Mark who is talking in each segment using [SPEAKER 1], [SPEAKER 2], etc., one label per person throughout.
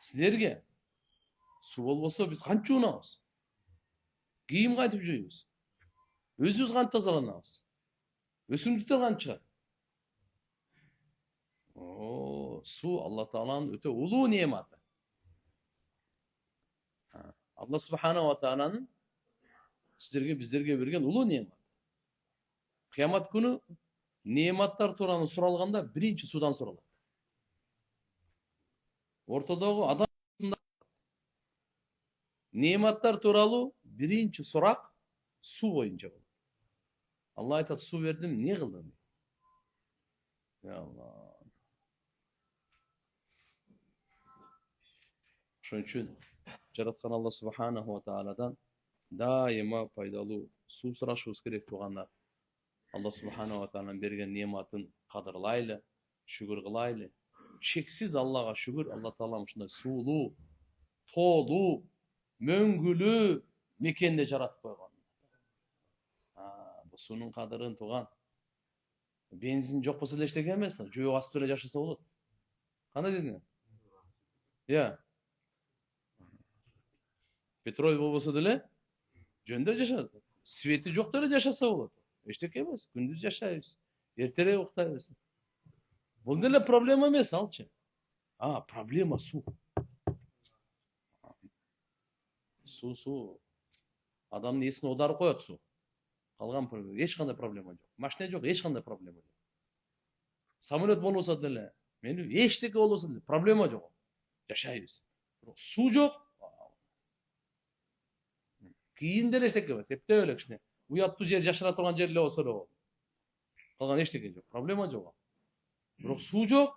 [SPEAKER 1] Силерге суу болбосо биз кантип жуунабыз? Кийим кантип жуйбуз? Өзүбүз кантип тазаланабыз? Өсүмдүктөр кантип чыгат? Суу Алла Тааланын өтө улуу неаматы. Алла Субханаху ва Тааланын сіздерге биздерге берген улуу неамат. Кыямат күнү неаматтар тууралуу суралганда биринчи суудан суралат. Ортодогу адам неаматтар тууралуу биринчи сурак суу боюнча болот. Алла айтат, суу бердим, эмне кылдың? Я Алла. Ошон үчүн жараткан Алла Субханаху ва Тааладан дайыма пайдалуу суу сурашыбыз керек туугандар. Алла Субханаху ва Тааладан берген неаматын кадырлайлы, шүгүр кылайлы. Чексиз Аллага шүгүр, Алла Таалам ушундай суулуу, тоолуу, мөңгүлүү мекенде жаратып койгон. Бул суунун кадырын тууган. Бензин жок болсо эле эчтеке эмес, жөө басып эле жашаса болот. Кандай дедиң? Я. Петрол болбосо деле жөндө жашат. Свети жок деле жашаса болот. Эчтеке эмес, күндүз жашайбыз, эртерээк уктайбыз. Бул деле проблема эмес, алчы. Проблема суу. Суу. Адамдын эсин оодарып коет суу. Калган проблема, эч кандай проблема жок. Машина жок, эч кандай проблема жок. Самолет болбосо деле, эчтеке болбосо деле проблема жок. Жашайбыз. Бирок суу жок. Кийин деле эчтеке эмес, эптеп эле кичине уяттуу жер, жашыра турган жер эле болсо эле болот. Калган эчтеке жок, проблема жок. Бирок суу жок.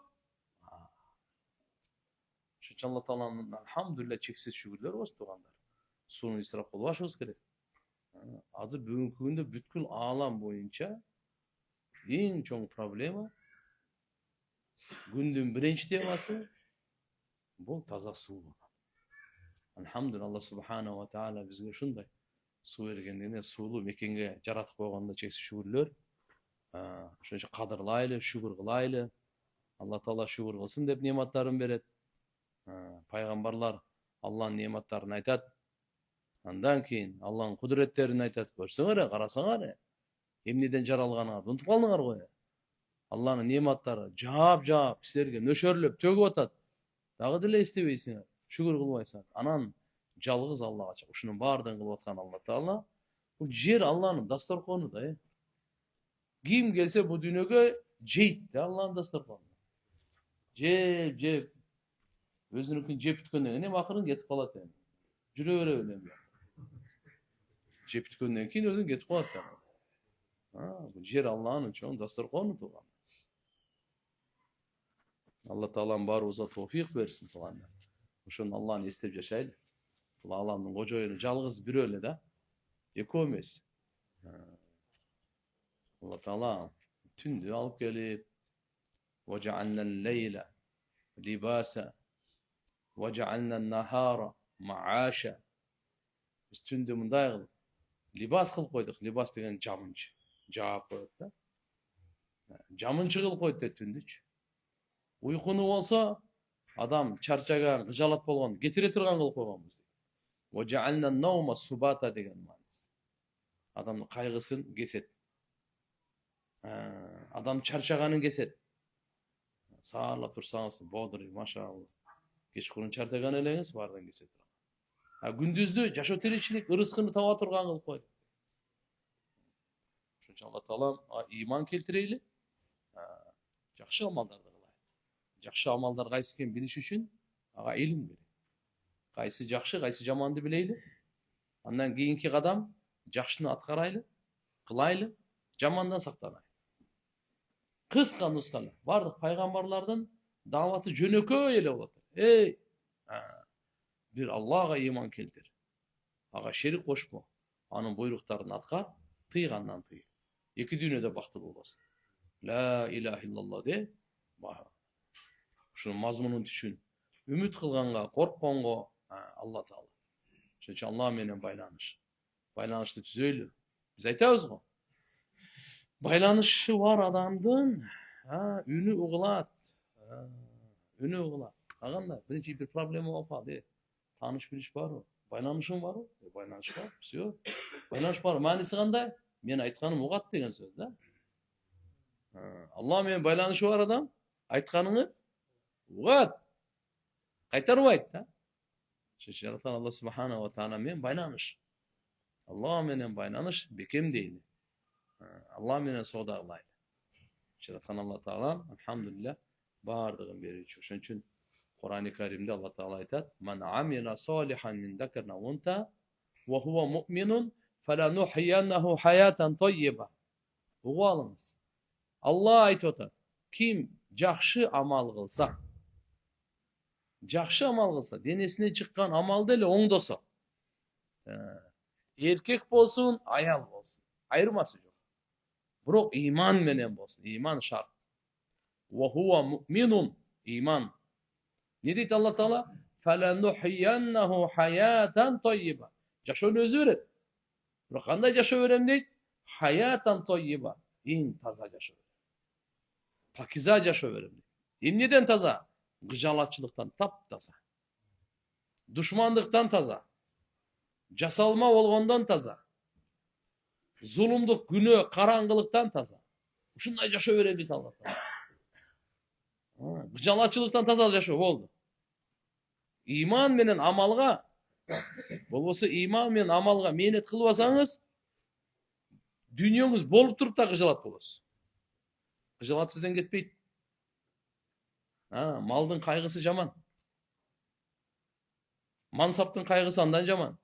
[SPEAKER 1] Ошон үчүн Алла Тааланын алхамдулилля чексиз шүгүрлөр болсун туугандар. Сууну исраф кылбашыбыз керек. Азыр бүгүнкү күндө бүткүл аалам боюнча эң чоң проблема, күндүн биринчи темасы бул таза суу. Алхамдулилля, Алла Субханаху ва Таала бизге ушундай суу бергендигине, суулуу мекенге жаратып койгонуна чексиз шүгүрлөр. Ошон үчүн кадырлайлы, шүгүр кылайлы. Алла Таала шүгүр кылсын деп неаматтарын берет. Пайгамбарлар Алланын неаматтарын айтат. Андан кийин Алланын кудуреттерин айтат. Көрсөңөр, карасаңар, эмнеден жаралганыңарды унутуп калдыңар го. Алланын неаматтары жаап силерге нөшөрлөп төгүп атат. Дагы деле эстебейсиңер, шүгүр кылбайсыңар. Анан жалгыз Аллага чак. Ушунун баардыгын кылып аткан Алла Таала. Бул жер Алланын дасторкону да. Ким келсе бул дүйнөгө жейт да Алланын дасторконун. Жеп өзүнүкүн жеп бүткөндөн кийин акырын кетип калат эми. Жүрө бере элем. Жеп бүткөндөн кийин өзүн кетип калат да. Бул жер Алланын чоң дасторкону тууган. Алла Таалам баарыбызга тоофик берсин туугандар. Ошону Алланы эстеп жашайлы. Бул ааламдын кожоюну жалгыз бирөө эле да. Экөө эмес. Алла Таала түндү алып келип, وَجَعَلْنَا اللَّيْلَ لِبَاسًا وَجَعَلْنَا النَّهَارَ مَعَاشًا. Biz түндү мындай кылып, либас кылып койдук. Либас деген жамынчы. Жаап коет да. Жамынчы кылып койт да түндүчү. Уйкуну болсо, адам чарчаган, кыжалат болгон, кетире турган кылып койгонбуз. وَجَعَلْنَا النَّوْمَ سُبَاتًا деген мааниси. Адамдын кайгысын кесет. Адам чарчаганын кесет. Саарлап турсаңыз, бодрый, машалла. Кечкурун чартаган элеңиз баардан кесе турат. Күндүздү жашоо тиричилик, ырыскыны таба турган кылып койду. Ошон үчүн Алла Таалам ыйман келтирейли, жакшы амалдарды кылайлы. Жакшы амалдар кайсы экенин билиш үчүн ага илим керек. Кайсы жакшы, кайсы жаманды билейли. Андан кийинки кадам жакшыны аткарайлы, кылайлы, жамандан сактанайлы. Кыска нускалы бардык пайгамбарлардын дааваты жөнөкөй эле болот. Бир Аллага ыйман келтир. Ага шерик кошмо. Анын буйруктарын аткар, тыйгандан тый. Эки дүйнөдө бактылуу болосуң. Ла илаха иллаллах де. Ушунун мазмунун түшүн. Үмүт кылганга, коркконго Алла Таала. Ошон үчүн Алла менен байланыш. Байланышты түзөйлү. Биз айтабыз го. Байланышы бар адамдын үнү угулат. Үнү угулат. Kaganda birinci bir problemi болуп калды. Таныш билиш барбы? Байланышың барбы? Байланыш бар. Все. Байланыш бар. Мааниси кандай? Мен айтканым угат деген сөз да. Алла менен байланышы бар адам айтканыңы угат. Кайтарбайт да. Жараткан Алла субхана ва таала менен байланыш. Алла менен байланыш бекем дейли. Алла менен соода кылайлы. Жараткан Алла таала алхамдулилlah бардыгын берүүчү. Ошон үчүн Kur'an-ı Kerim'de Allah Teala ayet: "Men amila salihan min zakarin ve unta ve huve mu'minun felenuhyiyennehu hayaten tayyiba." Ugu alınız. Allah ayet otar. Kim жақшы amal kılsa, жақшы amal kılsa, denesine çıkan amal değil, oңдоса. Erkek bolsun, ayal bolsun. Ayırması yok. Bırak iman menen bolsun. İman şart. Ve huve mu'minun. İman. Ne deydi Allah Teala? فَلَنُحْيَنَّهُ حَيَاتًا طَيِّبًا. Yaşo'nun özü verir. Bırak kanday yaşo verem deydi? Hayatan tayyiba. En taza yaşo verem. Pakiza yaşo verem deydi. Neden taza? Gıcalatçılıktan tap taza. Düşmanlıktan taza. Jasalma olgondan taza. Zulumduk günü karangılıktan taza. Şunday yaşo verem deydi Allah Teala. Gıcalatçılıktan taza yaşo oldu. İman menen amalga, bolboso iman menen amalga meenet kılıp alsanız, dünyаңыз bolup turup da gıcalat bolosuz. Gıcalat sizden ketpeyt. Maldın kaygısı jaman. Mansaptın kaygısı andan jaman.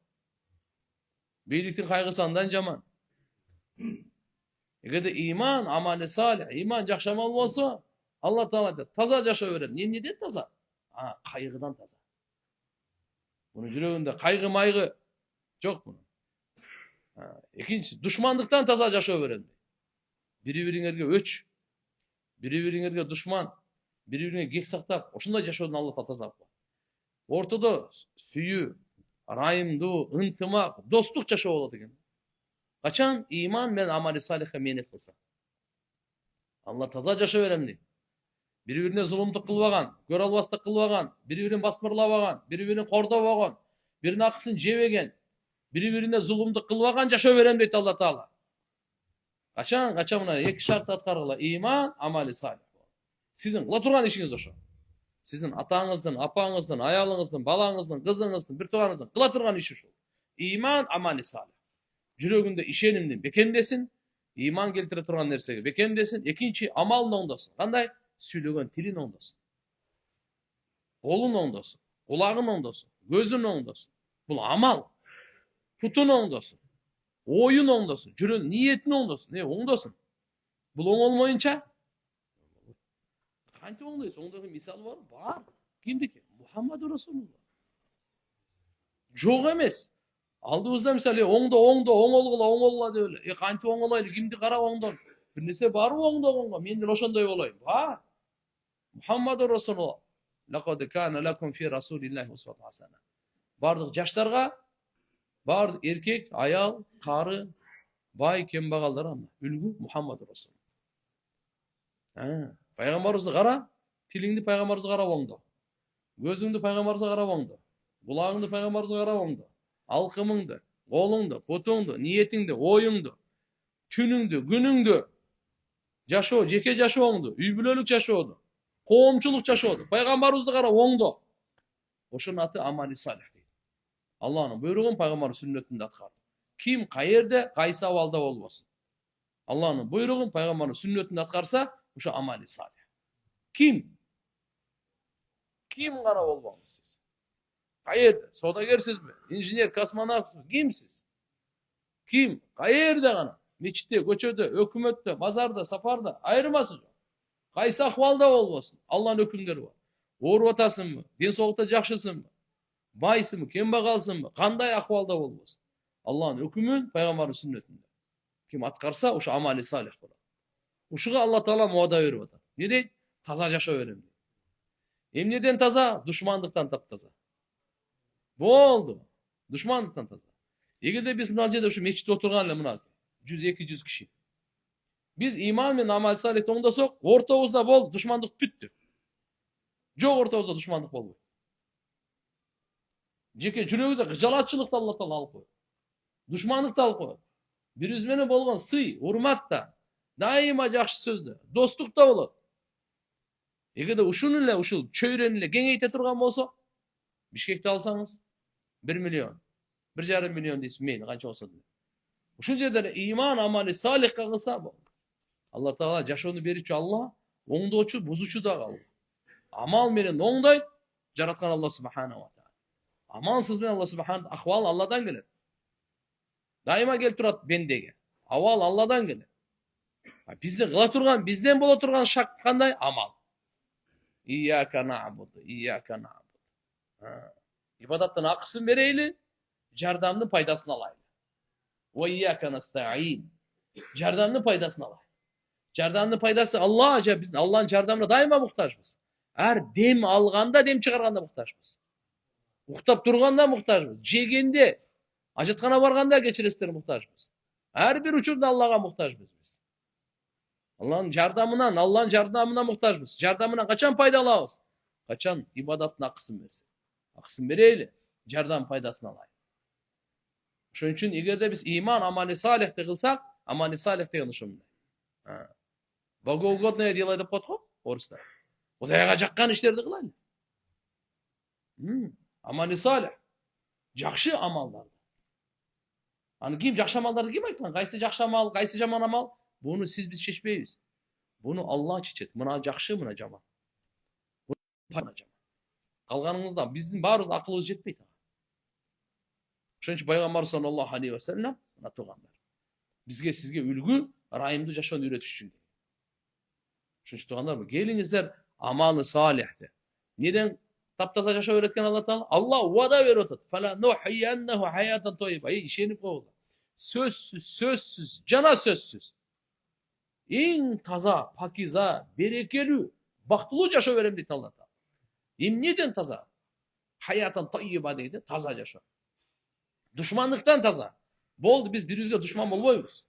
[SPEAKER 1] Beyliktin kaygısı andan jaman. Egerde iman, amali salih, iman jakşı amal bolsa, Allah Teala der, taza yaşa verer. Neden taza? Kaygıdan taza. Bunun yüreğinde kaygı maygı çok bunun. İkincisi, düşmanlıktan taza yaşa verer. Biri-biriңерге öç, biri-biriңерге düşman, biri-biriңe kek saktap, oşunday yaşaudun Allah Teala tazalap. Ortada süyü, rayımdуу, ынтымак, достук yaşa bolot eken. Kaçan iman men amali salih'e menet kılsa. Allah taza yaşa verem deydi. Biri-birine zulumduk kılbagan, gör albastık kılbagan, biri-birini basmırlabagan, biri-birini kordabagan, birinin akısını jebegen, biri-birine zulumduk kılbagan yaşa verem deydi Allah Teala. Kaçan buna iki şart atkargıla. İman, amali salih. Sizin kıla turgan işiniz oşo. Sizin atağınızdan, apağınızdan, ayalınızdan, balağınızdan, kızınızdan, bir tuğanızdan kıla turgan işi şu. İman, amali salih. Yüreğinde işenimdin bekendesin, iman keltire turgan nersege bekendesin. İkinci, amalın oңдосун. Kanday? Süylögen tilin oңдосун. Kolun oңдосун. Kulağın oңдосун. Gözün oңdосун. Bul amal. Putun oңdосун. Oyun oңdосун. Жүрün niyetin oңdосун. Ne oңdосун? Bul oң olmayınca kanti oңdойсун. Oңdogun misal var mı? Var. Kimdiki? Muhammed Resulullah. Жоқ емес. Алдыбызда мисалы оңдо оң олгула деп эле. Канти оң олайлы, кимди карап оңдон? Бир нерсе барбы оңдогонго? Мен деле ошондой болоюн. Бар. Muhammed Resulullah. Laqad kana lakum fi Rasulillahi uswatun hasana. Bardык жаштарга, bardыk erkek, ayal, karı, bay, kembagallara үлgü Muhammed Resulullah. Peygamberimizni kara, tilingdi peygamberimizge karap oңdo. Gözüңdü peygamberimizge karap oңdo. Kulağыңды peygamberimizge karap oңdo. Alkımыңды, kolуңду, putуңду, niyetiңди, oyuңdu, tünüңdü, günüңdü, жашоо, жеке жашооңду, үй бүлөлүк жашооду, коомчулук жашооду, пайгамбарыбызды карап оңдо. Ошонун аты амали салих дейт. Аллахнын буйругун пайгамбар сүннөтүндө аткарды. Ким каерде, кайсы абалда болбосун. Аллахнын буйругун пайгамбардын сүннөтүндө аткарса, ошо амали салих. Ким? Ким карап болбоңуз сиз? Kayerde? Sodagersizmi? İnjiner, kosmonavtsizmi? Kimsiz? Kim? Kayerde gana? Meçitte, köçöde, ökümötte, mazarda, safarda ayırması yok. Kaysı ahvalda olmasın. Allah'ın hükümleri var. Oğru atasın mı? Densoğukta jakşısın mı? Baysın mı? Kembagalsın mı? Kanday ahvalda olmasın. Allah'ın hükümün peygamberin sünnetinde. Kim atkarsa uşu amali salih olur. Uşuğa Allah Teala muada verip atar. Ne deydi? Taza yaşa verim. Emneden taza? Düşmanlıktan tap taza. Boldu. Düşmanlıktan taza. Egerde biz mына жерде şu meçitte oturgan эле мына 100-200 kişi. Biz iman менен амал салихти оңдосок, ортобузда болду, düşmanlık бүттү. Жок ортобузда душмандык болбойт. Жеке жүрөгүбүздө кыжалатчылыкты Алла Таала алып коет. Душмандыкты алып коет. Бириз менен болгон сый, урматта, дайыма жакшы сөздө, достукта болот. Эгерде ушуну эле ушул чөйрөнү эле кеңейте турган болсо, Бишкекти алсаңыз 1 миллион, 1,5 миллион дейсиз, мейли канча болсо да. Ушул жерде иман амали салихка кылса болду. Алла Таала жашоону берүүчү Алла, оңдоочу, бузуучу дагы Алла. Амал менен оңдойт, жараткан Алла субханаху ва таала. Амалсыз менен Алла субханаху акыбал Алладан келет. Дайыма келип турат бендеге. Абал Алладан келет. Бизде кыла турган, бизден боло турган шак кандай? Амал. Ияка набуду, ияка набуду. Ибадаттын акысын берейли, жардамдын пайдасын алайлы. Ва ияка настаин. Жардамдын пайдасын алайлы. Жардамдын пайдасы Алла, биз Алланын жардамына дайыма муктажбыз. Ар дем алганда, дем чыгарганда муктажбыз. Уктап турганда муктажбыз. Жегенде, ажаткана барганда кечиресиздер муктажбыз. Ар бир учурда Аллага муктажбыз биз. Алланын жардамына муктажбыз. Жардамынан качан пайда алабыз? Качан ибадаттын акысын берсе. Акысын берейли, жардам пайдасын алайлы. Ошон үчүн эгерде биз иман амали салихти кылсак, амали салих деген ушундай. Богоугодное дело деп коет го орустар. Кудайга жаккан иштерди кылайлы. Амали салих. Жакшы амалдарды. Аны ким жакшы амалдарды ким айткан? Кайсы жакшы амал, кайсы жаман амал? Буну сиз биз чечпейбиз. Буну Алла чечет. Мына жакшы, мына жаман. Калганыңызда биздин баарыбыз акылыбыз жетпейт. Ошон үчүн пайгамбар саллаллаху алейхи ва саллям мына туугандар. Бизге сизге үлгү, ырайымдуу жашоону үйрөтүш үчүн. Ошон үчүн туугандар, келиңиздер амалы салихти. Неден таптаза жашоо үйрөткөн Алла Таала? Алла вада берип атат. Фала нухияннаху хаятан тойба. Ишенип койгула. Сөзсүз, жана сөзсүз. Эң таза, пакиза, берекелүү, бактылуу жашоо берем дейт Алла Таала. Эмнеден таза? Хаятан тойба дейт, таза жашоо. Душмандыктан таза. Болду, биз бирибизге душман болбойбуз.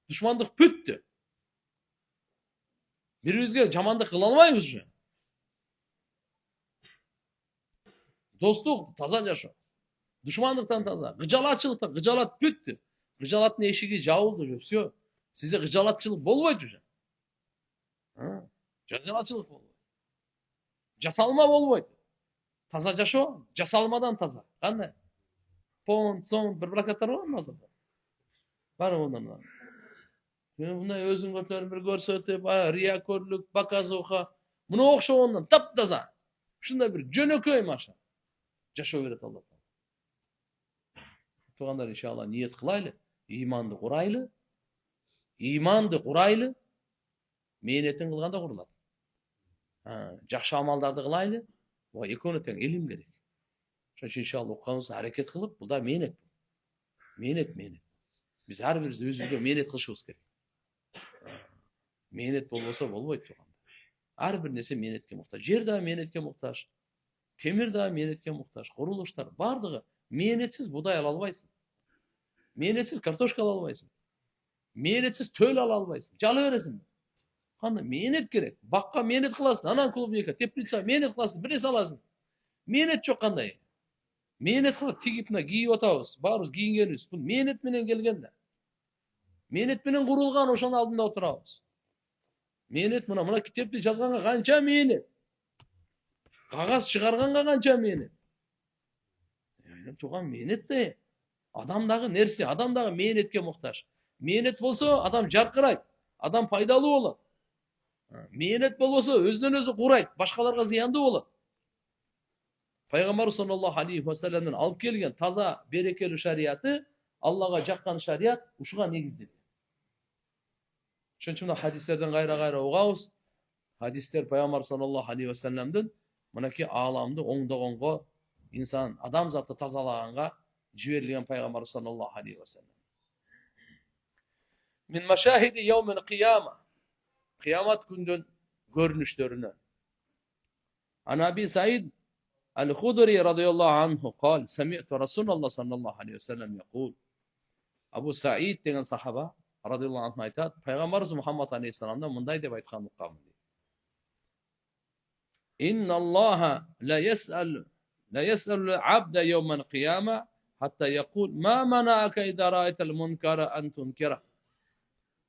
[SPEAKER 1] Душмандык бүттү. Бирибизге жамандык кыла албайбыз же. Достук таза жашоо. Душмандыктан таза. Кыжалатчылыктан, кыжалат бүттү. Кыжалаттын эшиги жабылды же, все. Сизде кыжалатчылык болбойт уже. Кыжалатчылык болбойт. Жасалма болбойт. Таза жашоо, жасалмадан таза. Кандай? Сон, bir bırakatlar var mı azında? Var ondan. Buna özün götürüp bir görsötüp, riyakörlük, bakazoka. Buna okşa ondan, taptaza. Şunda bir jönököy maşa. Жашоо берет Алла. Тугандар, иншалла, ниет кылайлы, иманды курайлы. Иманды курайлы. Мээнетин кылганда курулат. Жакшы амалдарды кылайлы. Ва экөөнө тең илим керек. İnşallah okuyamızda hareket kılıp, bu da meynet. Meynet. Biz her birimiz özümüzde meynet kılışımız gerek. Meynet olmasa olmaydı. Her bir nesi meynetke muhtaç. Yer daha meynetke muhtaç. Temir daha meynetke muhtaç. Kuruluşlar, bardığı meynetsiz buğday alalbaysın. Meynetsiz kartoşka alalbaysın. Meynetsiz töl alalbaysın. Calı veresin. Hani meynet gerek. Bakka meynet kılasın. Anan kulübü yıka. Teplitsa meynet kılasın. Birisi alasın. Meynet çok kanday. Meynet kılıp tigipine giyip otabız. Barız giyingeniz. Bu meynet menen gelgenler. Meynet menen kurulgan oşanın aldında oturabız. Meynet mına kitapta жазганга kança meynet. Kagaz çıkarganга kança meynet. Yani tuğan meynet de adamdağı nersi, adamdağı meynetke muhtaç. Meynet bolsa adam jarkırayt, adam faydalı bolat. Meynet bolsa özünden özü kurayt, başkalarga ziyandı bolat. Peygamber sallallahu aleyhi ve sellem'den alıp kelgen taza, berekeli şariatı, Allah'a jakkan şariat, uşuğa negizделген. Şoň üçin hadislerden gayra ogabız. Hadisler Peygamber sallallahu aleyhi ve sellem'den mınaki alamды oňdogonga, insan, adam zatı tazalaganga jiberilgen Peygamber sallallahu aleyhi ve sellem. Min meşahidi yevmil kıyama. Kıyamat gündün görünüşlerinden. An Abi Said الخدري رضي الله عنه قال سمعت رسول الله صلى الله عليه وسلم يقول Abu Said деген sahaba radıyallahu anh aytat Peygamberimiz Muhammed Aleyhisselam'dan mınday dep aytkan uqqam. İnnallaha la yes'al abde yevmel kıyame hatta yekul ma mena'ake idâ râetel munkara en tunkira.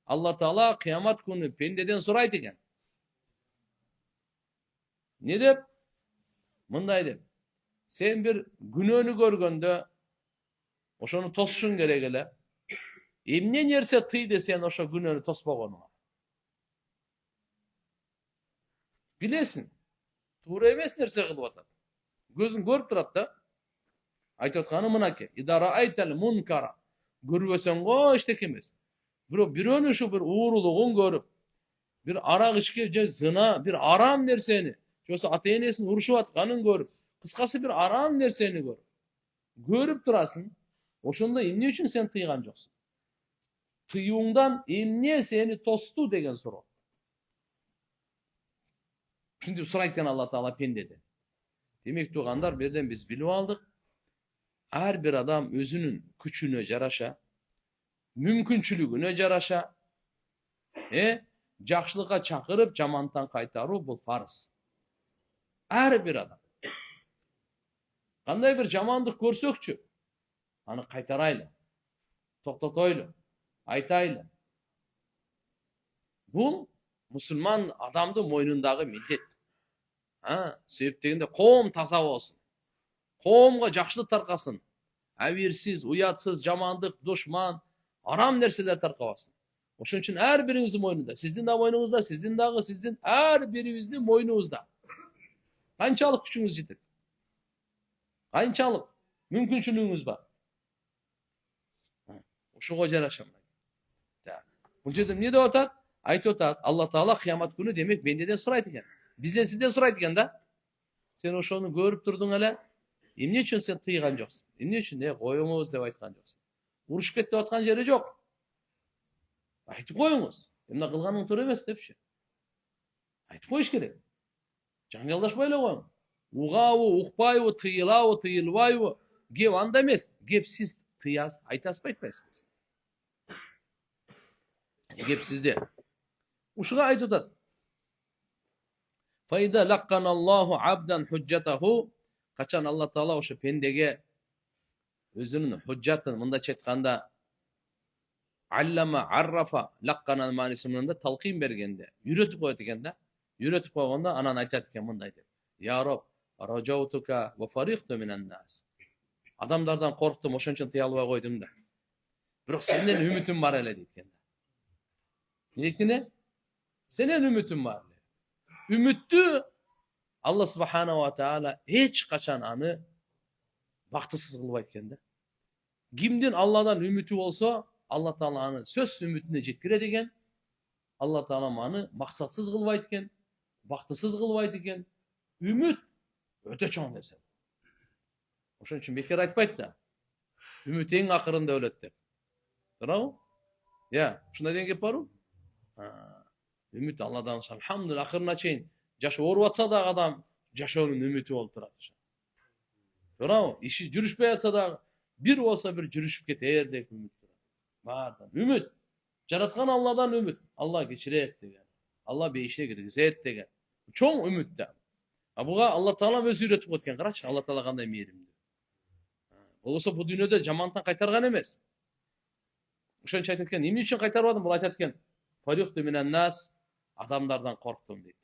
[SPEAKER 1] Allah Teala kıyamet günü pendeden soraydı eken. Ne dep? Mınday dep. Sen bir günöөнү görgöndө oşonu tosuşun gerek ele. Emne nerse tый desen oşo günöөнү tospogonuңa. Bilesin. Tuğra emes nerse kılıp atat. Gözün görüp turat da. Aytып atkany mınake. İdâ râeytel munkara. Görбөсөň go iştek emes. Biröөнü şu bir uğuruluğun görüp, bir arak içki, zina, bir aram nerseni, josa ata-enesini uruşup atkanyň görüp, kıskası bir aram nerseni görüp turasın. Oşonda emne üçün sen tıygan joksun? Tıyuğundan emne seni tostu degen soru. Şimdi suraytken Allah Teala pendede. Demek tuğanlar birden biz bilip aldık. Her bir adam özünün küçüğüne jaraşa, mümkünçülüğüne jaraşa, jakşılıkka çakırıp jamantan kaytarуу bu farz. Her bir adam. Kanday bir jamandık görsökçü, anı kaytaraylı, toktatoylu, aytaylı. Bu Müslüman adamdı moynundağı millet. Sebepteginde koom taza olsun. Koomga jakşılık tarkasın. Avirsiz, uyatsız, jamandık, duşman, aram nerseler tarkabasın. Oşun için her birinizin moynunda, sizdin de moynunuzda, sizdin dağı, sizdin her birinizin moynunuzda. Kançalık küçüğünüz jitir. Kançalık mümkünçülüğünüz var. Oşuğa jaraşamaydı. Bu жерде ne de otat? Aytып otat. Allah Teala kıyamet günü demek bendeden surayt eken. Bizden sizden surayt eken da. Sen oşonu görüp durdun ele. Emne üçün sen tıygan joksun? Emne üçün koyuңuz dep aytkan joksun? Uruşup ket dep atkan jeri jok. Aytıp koyuңuz. Emne kılgaның toora emes depçi. Aytıp koyuş kerek. Жаңылдашпай эле коюң. Угабы, укпайбы, тыйылабы, тыйылбайбы? Кеп анда эмес. Кеп сиз тыясыз, айтасызбы, айтпайсызбы? Кеп сизде. Ушуга айтып атат. Файда лакканаллаху абдан худжатаху. Качан Алла Таала ошо пендеге өзүнүн худжатын мындайча айтканда аллама аррафа лакканан маанисинде талкин бергенде, үйрөтүп коет экен да. Үйрөтүп койгондо анан айтат экен мындай деп. Я Роб, раджаутука ва фарихту минан нас. Адамдардан корктум, ошон үчүн тыя албай койдум да. Бирок сенден үмүтүм бар эле дейт экен. Эмне? Сенен үмүтүм бар эле. Үмүттү Allah Subhanahu wa Taala hiç kaçan anı baktısız kılbayt eкен da. Kimdin Allah'dan ümiti olsa Allah Taala anı söz ümitine jetkire degen. Allah Taala anı maksatsız kılbayt eкен, baktısız kılbayt eкен. Ümit öte çoğun desen. Oşun için bekar aytpayt da. Ümit en akırında ölet dep. Bravo. Ya, şuna den gep barбы? Ümit Allah'dan elhamdülillah akırına çeyin. Jaş orup atsa da adam jaşoonun ümiti bolup turat. Bravo. İşi жүрүшпөy atsa da bir olsa bir жүрүшүp keter dep ümit turat. Bardan. Ümit. Jaratkan Allah'dan ümit. Allah geçiret degen. Allah beýişine girgizet degen. Çoğun ümit de. Buga Allah Taala özü üretip ötken. Karaç Allah Taala kanday mehrimli. Olsa bu dünyada jamantan kaytargan emes. Ошон aytып etken, emne üçün kaytarmadın? Bul aytып etken. Farihtu minan nas, adamlardan korktum deydi.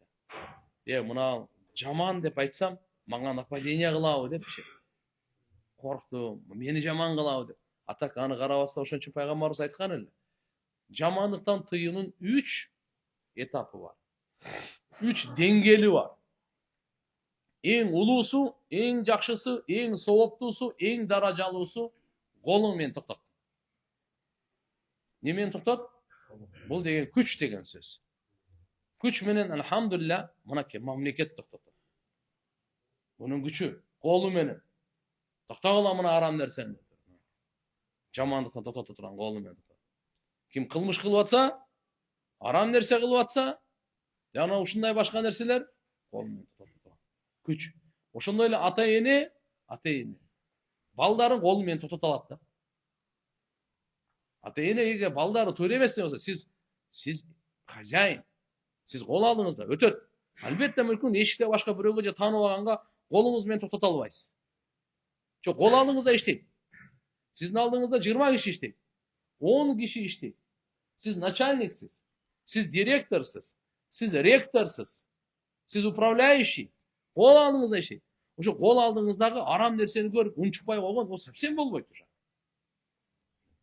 [SPEAKER 1] Muna jaman dep aytsam, maňa нападение kılabı depçi. Korktum, meni jaman kılabı dep. Atak anı karabasta ошон üçün Peygamberimiz aytkan ele. Jamanlıktan tıyının 3 etapı var. 3 dengeli var. En ulusu, en jakşısı, en sowaptusu, en darajalısı golun men toktot. Nemen toktot? Bul degen küç degen söz. Küç menen elhamdülillah mınaki mamleket toktot. Bunun güçü, kolu menen. Toktagıla mına aram dersen. Jamanlıktan toktot turan kolu menen. Kim kılmış kılıp atsa, aram nerse kılıp atsa, jana uşunday başka nerseler kolu menen toktot. Küç. Oşondoy эле ata-ene baldarın kolu menen toktot alat da. Ata-ene baldarı töre emesine olsa siz hazyain, siz kol aldınız da ötöt. Албетте мүмкүн эшикте башка бирөөгө же таанып алганга колуңуз менен токтото албайсыз. Жок, кол алдыңызда иштейт. Сиздин алдыңызда 20 киши иштейт. 10 киши иштейт. Сиз начальниксиз. Сиз директорсуз. Сиз ректорсуз. Сиз управляющий. Кол алдыңызда иштейт. Ошо кол алдыңыздагы арам нерсени көрүп унчукпай койгон, ол совсем болбойт уже.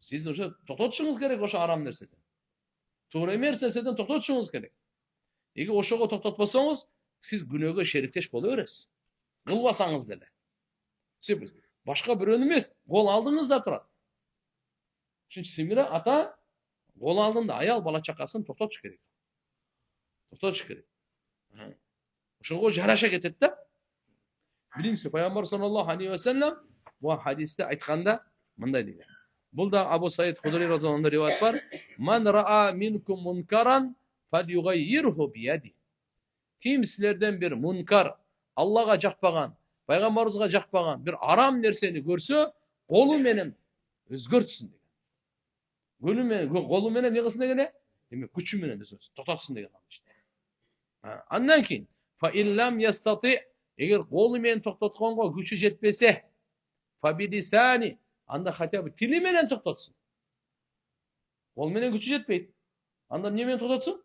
[SPEAKER 1] Сиз уже токтотушуңуз керек ошо арам нерседен. Туура эмес нерседен токтотушуңуз керек. Эгер ошого токтотпосоңуз, сиз күнөөгө шериктеш боло бересиз. Кылбасаңыз деле. Себеп башка бирөөнү эмес, кол алдыңызда турат. Симира ата кол алдында аял бала чакасын токтотуш керек. Токтотуш керек. Ошого жараша кетет да. Билиңиз, пайгамбар саллаллаху алейхи ва саллям бу хадисте айтканда мындай деген. Бул да Абу Саид Худри радhiyallahu anhu риваят бар. Ман раа минкум мункаран фалюгайирху бияди. Ким силерден бир мункар, Аллага жакпаган, пайгамбарыбызга жакпаган бир арам нерсени көрсө, колу менен өзгөртсүн деген. Колу менен не кылсын деген? Демек күчү менен токтотсун деген иште. Андан кийин фа иллам ястати, эгер колу менен токтотконго күчү жетпесе, фа бидисани, анда хотя бы тили менен токтотсун. Кол менен күчү жетпейт. Анда эмне менен токтотсун?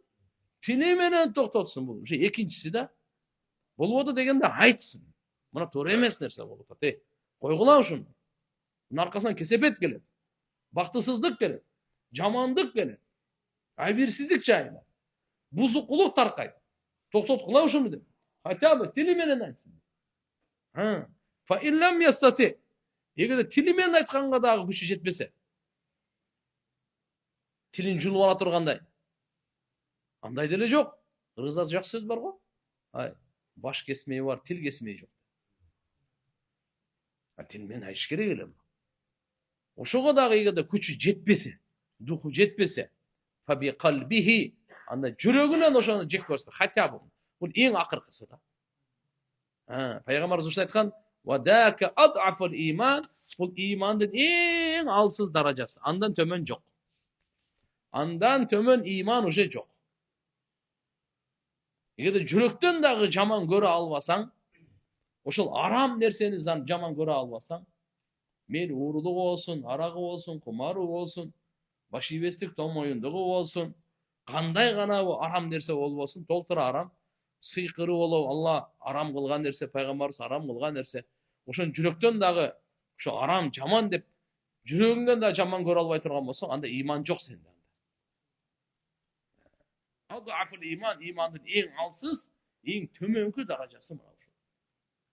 [SPEAKER 1] Тили менен токтотсун. Бул ушу экинчиси да. Болбоду дегенде айтсын. Мына туура эмес нерсе болуп атат. Койгула ушуну. Мунун аркасынан кесепет келет. Бактысыздык келет. Жамандык келет. Айбирсиздик жайылат. Бузукулук таркайт. Токтоткула ушуну деп. Хотя бы тили менен айтсын. Фа иллам ястати. Эгерде тили менен айтканга дагы күчү жетпесе, тилин жулуп ала тургандай, андай деле жок. Ыргызда жакшы сөз бар го. Баш кесмеyi бар, тил кесмеyi жок. Тил менен айтыш керек эле. Ошого дагы эгерде күчү жетпесе, духу жетпесе, фа би калбихи, анда жүрөгүнөн ошону жек көрсө, хотя бы. Бул эң акыркысы да. Пайгамбарыбыз ушундай айткан: "Вадака ад'афул иман", бул имандын эң алсыз даражасы. Андан төмөн жок. Андан төмөн иман уже жок. Эгерде жүрөктөн дагы жаман көрө албасаң, ошол арам нерсени жаман көрө албасаң, мейли уурулугу болсун, арагы болсун, кумару болсун, баш ийбестик томоюндугу болсун, кандай гана арам нерсе болбосун, толтура арам. Сыйкыры болобу, Алла арам кылган нерсе, пайгамбарыбыз арам кылган нерсе. Ошон жүрөктөн дагы ошо арам, жаман деп жүрөгүңдөн да жаман көрө албай турган болсоң, анда иман жок сенде. Ад'афул иман, имандын эң алсыз, эң төмөнкү даражасы мына ушул.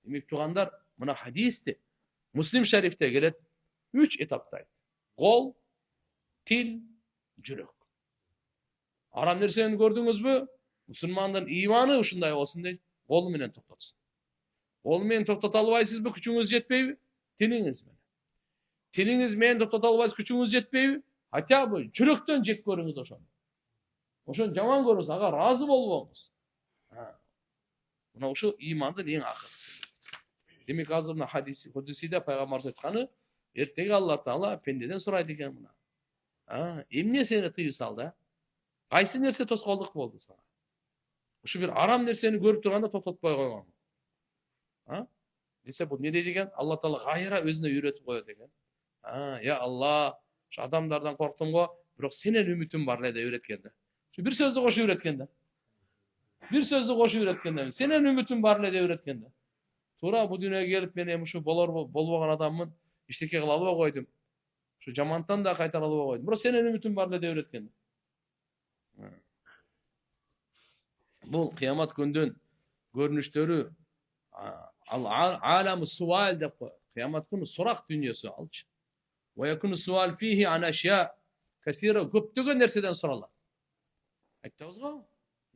[SPEAKER 1] Демек тугандар, мына хадисте Муслим шарифте келет 3 этапта. Кол, тил, жүрөк. Арам нерсени көрдүңүзбү? Мусулмандын иманы ушундай болсун дейт, колу менен токтотсун. Кол менен токтото албайсызбы, күчүңүз жетпейби? Тилиңиз менен. Тилиңиз менен токтото албайсыз, күчүңүз жетпейби? Хотя бы жүрөктөн жек көрүңүз ошону. Ошону жаман көрүңүз, ага ыраазы болбоңуз. Мына ушул имандын эң акыркысы. Демек азыр мына хадисиде пайгамбарыбыз айтканы, эртеге Алла Таала пендеден сурайт экен мына. Эмне сени тыюу салды? Кайсы нерсе тоскоолдук болду сага? Ушу бир арам нерсени көрүп турганда токтотпой койгон. Десе бул не дейт экен? Алла Таала кайра өзүнө үйрөтүп коет экен. Я Алла, ушу адамдардан корктум го, бирок сенен үмүтүм бар эле деп үйрөткөн да. Bir сөздү кошуп үйрөткөн да. Bir сөздү кошуп үйрөткөн да. Сенен үмүтүм бар эле деп үйрөткөн да. Туура бул дүйнөгө келип мен эми ушу болбогон адаммын, иштеке кыла албай койдум. Ушу жамандыктан да кайтара албай койдум. Бирок сенен үмүтүм бар эле деп үйрөткөн да. Бул кыямат күндүн көрүнүштөрү, аламу суал деп кой. Кыямат күнү сурак дүйнөсү алчы. Ва якуну суал фихи ан ашя касира, көптөгөн нерседен суралат. Айттыңыз го?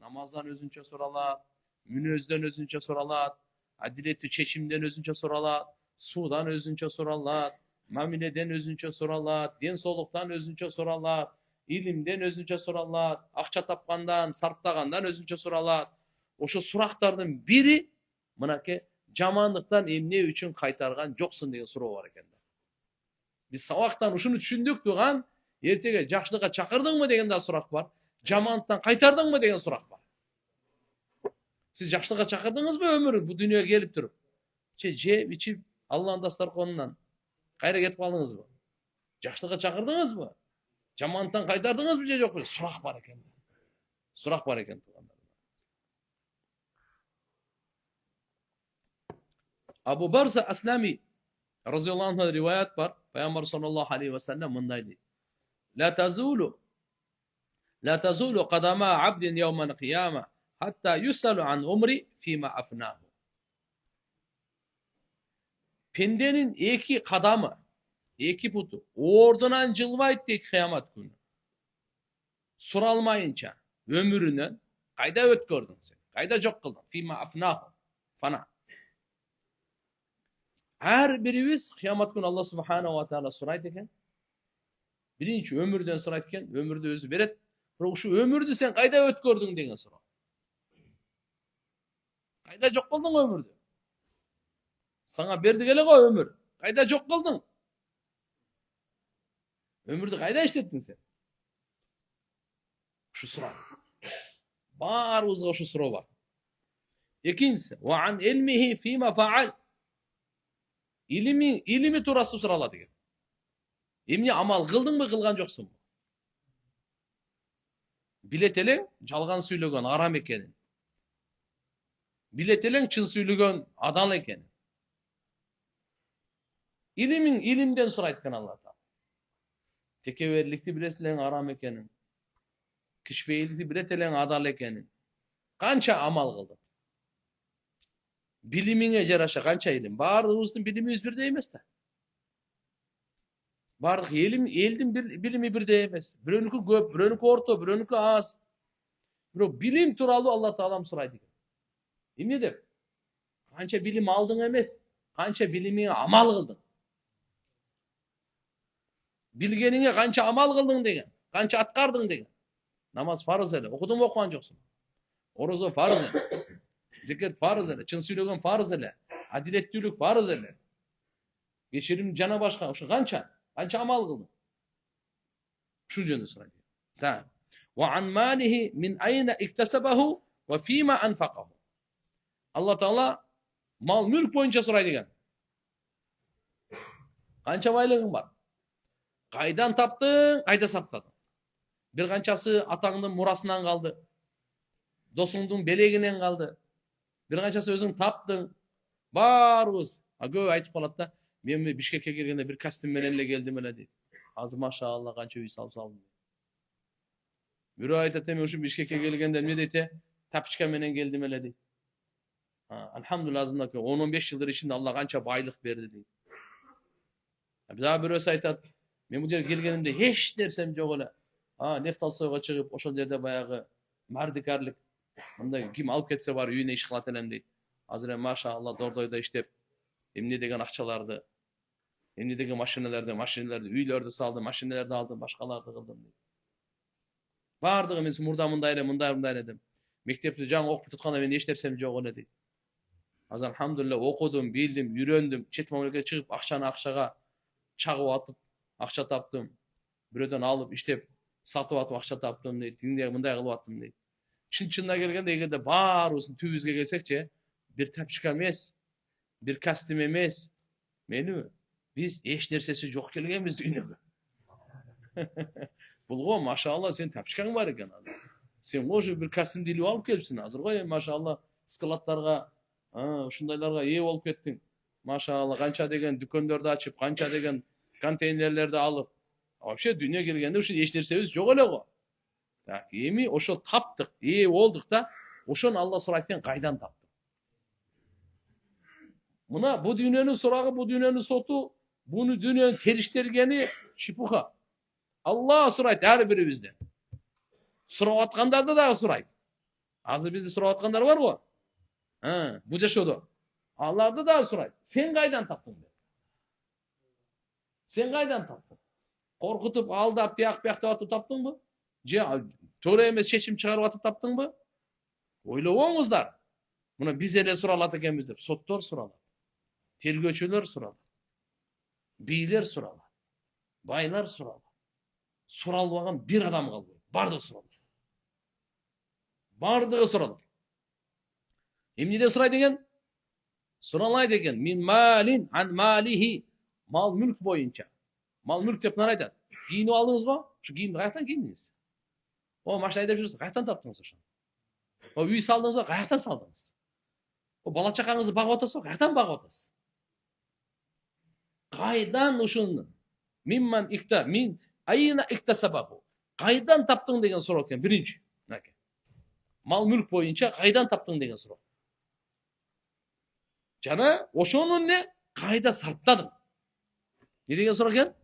[SPEAKER 1] Намаздан өзүнчө суралат, мүнөздөн өзүнчө суралат, адилеттүү чечимден өзүнчө суралат, суудан өзүнчө суралат, мамиледен өзүнчө суралат, ден соолуктан өзүнчө суралат, илимден өзүнчө суралат, акча тапкандан, сарптагандан өзүнчө суралат. Ошо сурактардын бири мынакей жамандыктан эмне үчүн кайтарган жоксуң деген суроо бар экен. Биз сабактан ушуну түшүндүк туган, эртеге жакшылыкка чакырдыңбы деген да сурак бар. Жамандыктан кайтардыңбы деген сурак бар. Siz жакшылыкка чакырдыңызбы өмүрү bu дүйнөгө келип туруп? Жеп, ичип, Алланын дасторконунан кайра кетип калдыңызбы? Жакшылыкка чакырдыңызбы? Жамандыктан кайтардыңызбы же жокпу? Сурак бар экен. Сурак бар экен. Абу Барса Аслами разıyallahu anh'dan rivayet var. Peygamber sallallahu aleyhi ve sellem mınday deydi. La tazulu qadama abdin yevmen kıyama hatta yusalu an umri fima afnahu. Pendenin iki kadamı, iki putu ordunan jılbayt deydi kıyamet günü. Suralmayınca ömüründen kayda ötkürdün sen? Kayda jok kıldın? Fima afnahu. Fana. Her birimiz kıyamet günü Allah subhanahu wa ta'ala surayt eken. Birinci ömürden surayt eken, ömürde özü beret. Bırak şu ömürdü sen kayda ötkürdün degen soru. Kayda jok kıldın ömürde. Sana berdi gele o ömür. Kayda jok kıldın. Ömürde kayda işlettin sen? Şu sıra. Barımızda şu sıra var. İkincisi, ve an ilmihi fîme faal. İlimi turası sıraladı. Emne amal kıldın mı kılgan joksun mu? Biletelen жалган сүйлөгөн арам экенин. Biletelen чын сүйлөгөн адал экенин. İlimden сурайт экен Алла Таала. Tekebberlikti bilesилең арам экенин. Кичпейиликти билетелең адал экенин. Канча амал кылдың? Билимиңе жараша канча илим? Баарыбыздын билимибиз бирдей эмес да. Бардык элдин билими бирдей эмес. Бирөөнүкү көп, бирөөнүкү орто, бирөөнүкү аз. Бирок билим тууралуу Алла Таалам сурайт экен. Эмне деп? Канча билим алдың эмес, канча билимиңе амал кылдың? Билгениңе канча амал кылдың деген, канча аткардың деген. Намаз фарыз эле, окудуңбу окуган жоксуң? Орозо фарыз эле. Зекет фарыз эле, чын сүйлөгөн фарыз эле, адилеттүүлүк фарыз эле. Кечирим жана башка, ошо канча амал кылдың? Ушул жөнүндө сурайт. Та. Wa an malihi min ayna iktasabahu ve fima anfaqahu. Allah Taala mal mülk boyunca surayt eкен. Kança байлыгың бар? Кайдан таптың, кайда сарптадың? Bir kançасы атаңдын мурасынан калды. Досуңдун белегинен калды. Bir kançасы өзүң таптың. Барыбыз, көп айтып калат да, мен Бишкекке келгенде bir костюм менен эле келдим эле дейт. Азыр машалла канча үй салдым. Бирөө айтат эми ушу Бишкекке келгенде эмне дейт? Тапчка менен келдим эле дейт. Алхамдулилла азырынакы 10-15 жылдар ичинде Алла канча байлык берди дейт. Дагы бирөөсү айтат, мен бул жерге келгенимде эч нерсем жок эле. Нефталсойго чыгып, ошол жерде баягы мардикарлык мындай ким алып кетсе бар үйүнө иш кылат элем дейт. Азыр эми машалла Дордойдо иштеп, эмне деген акчаларды, эмне деген машиналарды, үйлөрдү салдым, машиналарды алдым, башкаларды кылдым дейт. Бардыгы мен мурда мындай эле дедим. Мектепти жаңы окуп тутканда мен эч нерсем жок эле дейт. Азыр алхамдулилла окудум, билдим, үйрөндүм, чет мамлекетке чыгып акчаны акчага чагып атып, акча таптым. Бирөөдөн алып иштеп, сатып атып акча таптым дейт. Мындай кылып аттым дейт. Чын-чынына келгенде эгерде баарыбыздын түбүбүзгө келсекчи, bir тапчка эмес, bir костюм эмес, мени биз эч нерсеси жок келгенбиз дүйнөгө. Булго машалла сен тапчкаң бар экен азыр. Сен уже bir костюмду илип алып келипсиң азыр го, машалла складтарга, ушундайларга ээ болуп кеттиң. Машалла канча деген дүкөндөрдү ачып, канча деген контейнерлерди алып. Вообще дүйнөгө келгенде ушу эч нерсебиз жок эле го. Так, эми ошол таптык, ээ болдук да, ошону Алла сурайт экен, кайдан таптың? Мына бу дүйнөнүн сурагы, бу дүйнөнүн соту, буну дүйнөнүн териштиргени шипуха. Алла сурайт ар бирибизден. Сурап аткандарды дагы сурайт. Азыр бизди сурап аткандар бар го? Бу жашоодо. Аларды дагы сурайт. Сен кайдан таптың деп. Сен кайдан таптың? Коркутуп, алдап, бияк-бияктап атып таптыңбы? Же туура эмес чечим чыгарып атып таптыңбы? Ойлобоңуздар. Мына биз эле суралат экенбиз деп. Соттор суралат. Тергөөчүлөр суралат. Бийлер суралат. Байлар суралат. Суралбаган бир адам калбайт. Бардыгы суралат. Бардыгы суралат. Эмнеде сурайт экен? Суралайт экен. Min malin an malihi. Mal mülk boyunca. Mal mülk деп мынаны айтат. Кийинип алдыңыз го? Ушу кийимди каяктан кийдиңиз? О, машина айдап жүрсүңүз, каяктан таптыңыз ошону? О, үй салдыңыз го, каяктан салдыңыз? О, бала чакаңызды багып атасыз го, каяктан багып атасыз? Кайдан ушуну? Min ayına iktasabahу. Кайдан таптың деген суроо экен биринчи. Мал мүлк боюнча кайдан таптың деген суроо. Жана ошону не кайда сарптадың? Не деген суроо экен?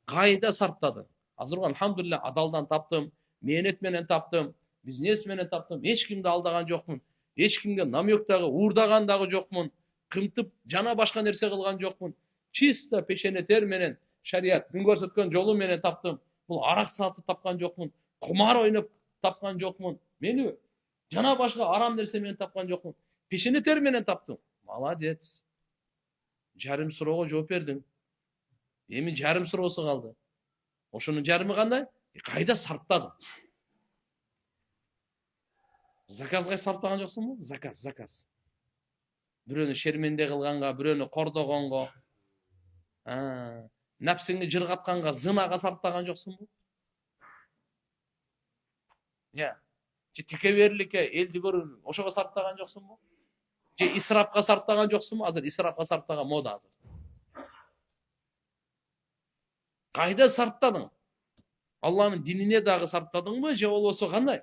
[SPEAKER 1] Кайда сарптадың? Азыр алхамдулилля адалдан таптым, мээнет менен таптым, бизнес менен таптым, эч кимди алдаган жокмун, эч кимге намек дагы уурдаган дагы жокмун, кымтып жана башка нерсе кылган жокмун. Чисто пешене тер менен шарият күн көрсөткөн жолу менен таптым. Бул арак сатып тапкан жокмун, кумар ойноп тапкан жокмун. Мени жана башка арам нерсе менен тапкан жокмун. Пешене тер менен таптым. Молодец. Жарым суроого жооп бердиң. Эми жарым суроосу калды. Ошонун жарымы кандай? Кайда сарптадың? Заказга сарптаган жоксуңбу? Заказ. Бирөөнү шерменде кылганга, бирөөнү кордогонго, напсиңди жыргатканга, зынага сарптаган жоксуңбу? Же текеберликке, элди көрүп, ошого сарптаган жоксуңбу? Же исрапка сарптаган жоксуңбу? Азыр исрапка сарптаган мода азыр. Кайда сарптадың? Алланын динине дагы сарптадыңбы, же болбосо кандай?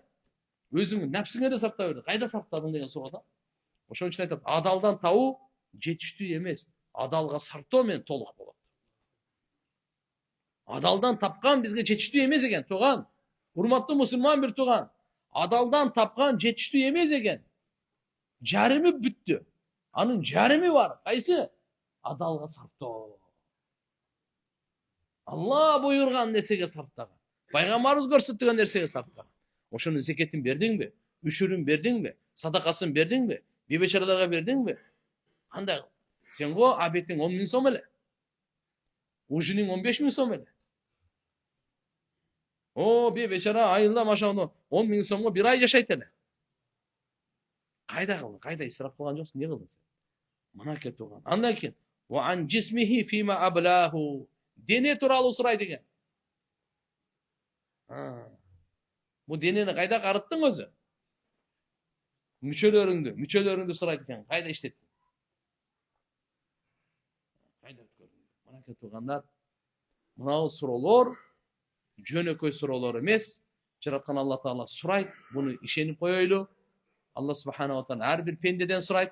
[SPEAKER 1] Өзүңүн напсиңе да сарптап бердиң. Кайда сарптадың деген суроо да. Ошон үчүн айтат, адалдан табуу жетиштүү эмес, адалга сарптоо менен толук болот. Адалдан тапкан бизге жетиштүү эмес экен, тууган. Урматтуу мусулман бир тууган. Адалдан тапкан жетиштүү эмес экен. Жарымы бүттү. Анын жарымы бар. Кайсы? Адалга сарптоо. Алла буйрган нерсеге сарптаган. Пайгамбарыбыз көрсөтүлгөн нерсеге сарптаган. Ошонун зекетин бердиңби? Үшүрүн бердиңби? Садакасын бердиңби? Бебечараларга бердиңби? Кандай? Сен го абетиң 10.000 сом эле. Ужиниң 15.000 сом эле. О, бебечара айында машалла 10.000 сомго бир ай жашайт эле. Кайда кылдың? Кайда исрап кылган жоксуң? Не кылдың сен? Мына кетуган. Андан кийин ва ан жисмихи фима аблаху. Дене тууралуу сурайт экен. Бу денени кайда карыттың өзү? Мүчөлөрүңдү сурайт экен. Кайда иштеттиң? Кайда өткөрдүң? Мына кетугандар, мына суроолор жөнөкөй суроолор эмес. Жараткан Алла Таала сурайт. Буну ишенип коелу. Алла субхана ва таала ар бир пендеден сурайт.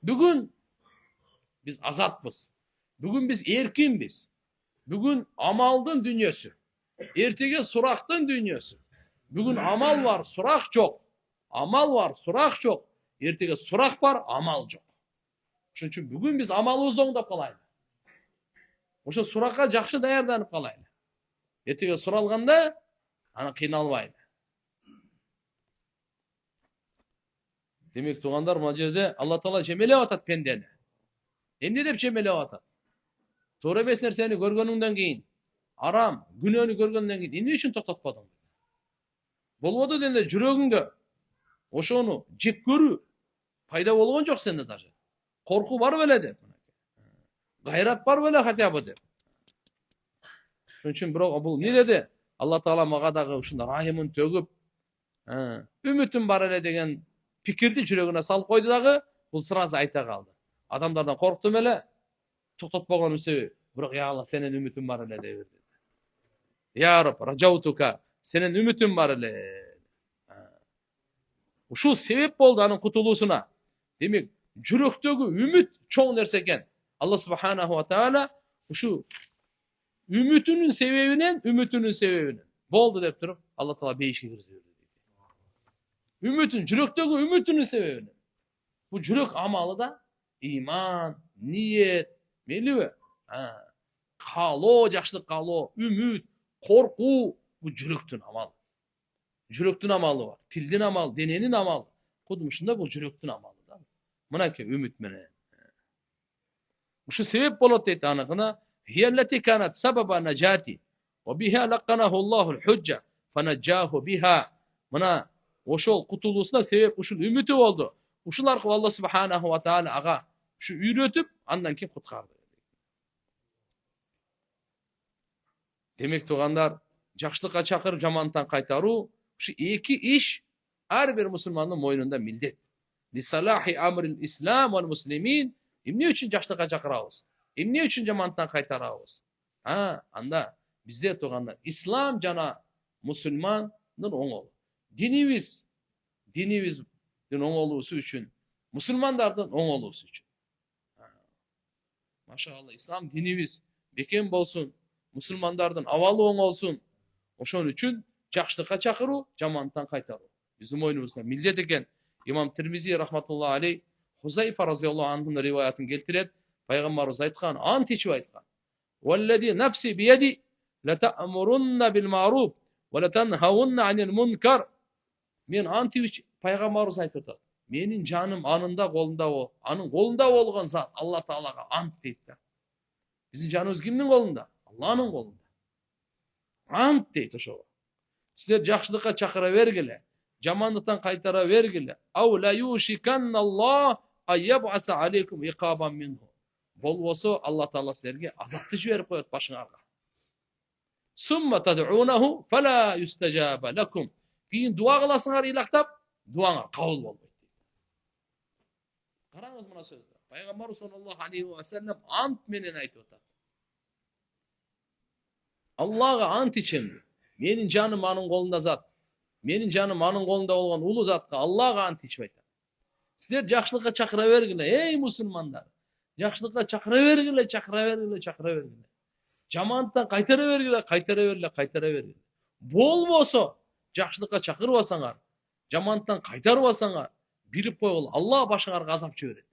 [SPEAKER 1] Бүгүн биз азатпыз. Бүгүн биз эркинбиз. Бүгүн амалдын дүйнөсү. Эртеге сурактын дүйнөсү. Бүгүн амал бар, сурак жок. Амал бар, сурак жок. Эртеге сурак бар, амал жок. Ошон үчүн бүгүн биз амалыбызды оңдоп калайлы. Ошо суракка жакшы даярданып калайлы. Эртеге суралганда аны кыйналбайлы. Демек туугандар, мына жерде Алла Таала жемелеп атат пендени. Эмне деп жемелеп атат? Туура эмес нерсени көргөнүңдөн кийин, арам, күнөөнү көргөндөн кийин эмне үчүн токтотподуң? Болбоду дегенде жүрөгүңдө ошону жек көрүү пайда болгон жок сенде даже. Корку бар беле деп. Гайрат бар беле хотя бы деп. Ошон үчүн бирок бул не деди? Алла Таала мага дагы ушундай райымын төгүп, үмүтүм бар эле деген пикирди жүрөгүнө салып койду дагы, бул сразу айта калды. Адамдардан корктум эле, токтотпогонум себеби. Бирок я Алла, сенин үмүтүң бар эле деп берди. Я Раб, раджаутука, сенин үмүтүң бар эле. Ушул себеп болду анын кутулуусуна. Демек, жүрөктөгү үмүт чоң нерсе экен. Алла субханаху ва таала ушу үмүтүнүн себебинен болду деп туруп, Алла Таала бейишке киргизди. Үмүтүн, жүрөктөгү үмүтүнүн себебинен. Бу жүрөк амалы да иман, ниет, мейлиби? Каалоо, жакшылык каалоо, үмүт, коркуу, бу жүрөктүн амалы. Жүрөктүн амалы бар, тилдин амалы, дененин амалы. Кудумушунда бул жүрөктүн амалы да. Мынакей үмүт менен. Ушу себеп болот дейт аныкына. Хияллати канат сабаба нажати. Ва биха лакканаху Аллахул худжа фанаджаху биха. Мына ошол кутулуусуна себеп ушул үмүтү болду. Ушул аркылуу Алла субханаху ва таала ага ушу үйрөтүп, андан кийин куткарды. Демек туугандар, жакшылыкка чакырып, жамандыктан кайтаруу ушу эки иш ар бир мусулмандын мойнунда милдет. Лисалахи амрил ислам вал муслимин. Эмне үчүн жакшылыкка чакырабыз? Эмне үчүн жамандыктан кайтарабыз? Анда бизде туугандар ислам жана мусулмандын оңолу. Динибиздин оңолуусу үчүн, мусулмандардын оңолуусу үчүн. Машалла, ислам динибиз бекем болсун, мусулмандардын абалы оңолсун. Ошон үчүн жакшылыкка чакыруу, жамандыктан кайтаруу биздин мойнубузда милдет экен. Имам Тирмизи рахматуллаху алейх Хузайфа разияллаху анхунун риваятын келтирет. Пайгамбарыбыз айткан, ант ичип айткан. Валлади нафси бияди латамурунна бил маруф ва латанхаунна анил мункар. Мен ант ичип, пайгамбарыбыз айтып атат. Менин жаным анында колунда бол. Анын колунда болгон зат Алла таалага ант дейт да. Биздин жаныбыз кимдин колунда? Алланын колунда. Ант дейт ошого. Силер жакшылыкка чакыра бергиле, жамандыктан кайтара бергиле. Ау ла юшиканналлах айябаса алейкум иқабан минху. Болбосо Алла таала силерге азапты жиберип коет башыңарга. Сумма тад'унаху фала юстажаба лакум. Кийин дуа кыласыңар илактап, дуаңар кабыл болбойт. Караңыз мына сөздү. Пайгамбар саллаллаху алейхи ва саллям ант менен айтып атат. Аллага ант ичем. Менин жаным анын колунда зат. Менин жаным анын колунда болгон улуу затка Аллага ант ичип айтам. Силер жакшылыкка чакыра бергиле, эй мусулмандар. Жакшылыкка чакыра бергиле, чакыра бергиле, чакыра бергиле. Жамандыктан кайтара бергиле, кайтара бергиле, кайтара бергиле. Болбосо жакшылыкка чакырбасаңар, жамандыктан кайтарбасаңар, билип койгула, Алла башыңарга азап жиберет.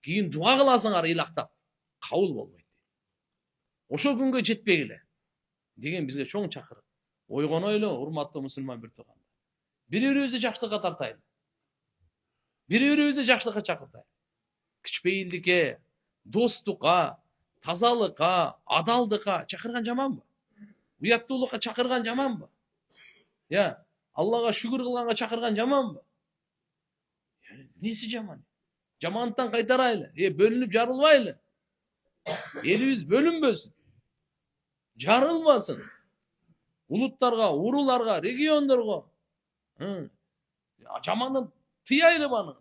[SPEAKER 1] Кийин дуа кыласыңар илактап, кабыл болбойт. Ошол күнгө жетпегиле деген бизге чоң чакырык. Ойгонойлу, урматтуу мусулман бир туугандар. Бири-бирибизди жакшылыкка тартайлы. Бири-бирибизди жакшылыкка чакыртайлы. Кичпейилдикке, достукка, тазалыкка, адалдыкка чакырган жаманбы? Уяттуулукка чакырган жаманбы? Аллага шүгүр кылганга чакырган жаманбы? Неси жаман? Жамандыктан кайтарайлы. Бөлүнүп жарылбайлы. Элибиз бөлүнбөсүн. Жарылбасын. Улуттарга, урууларга, региондорго. Жамандан тыялы баны.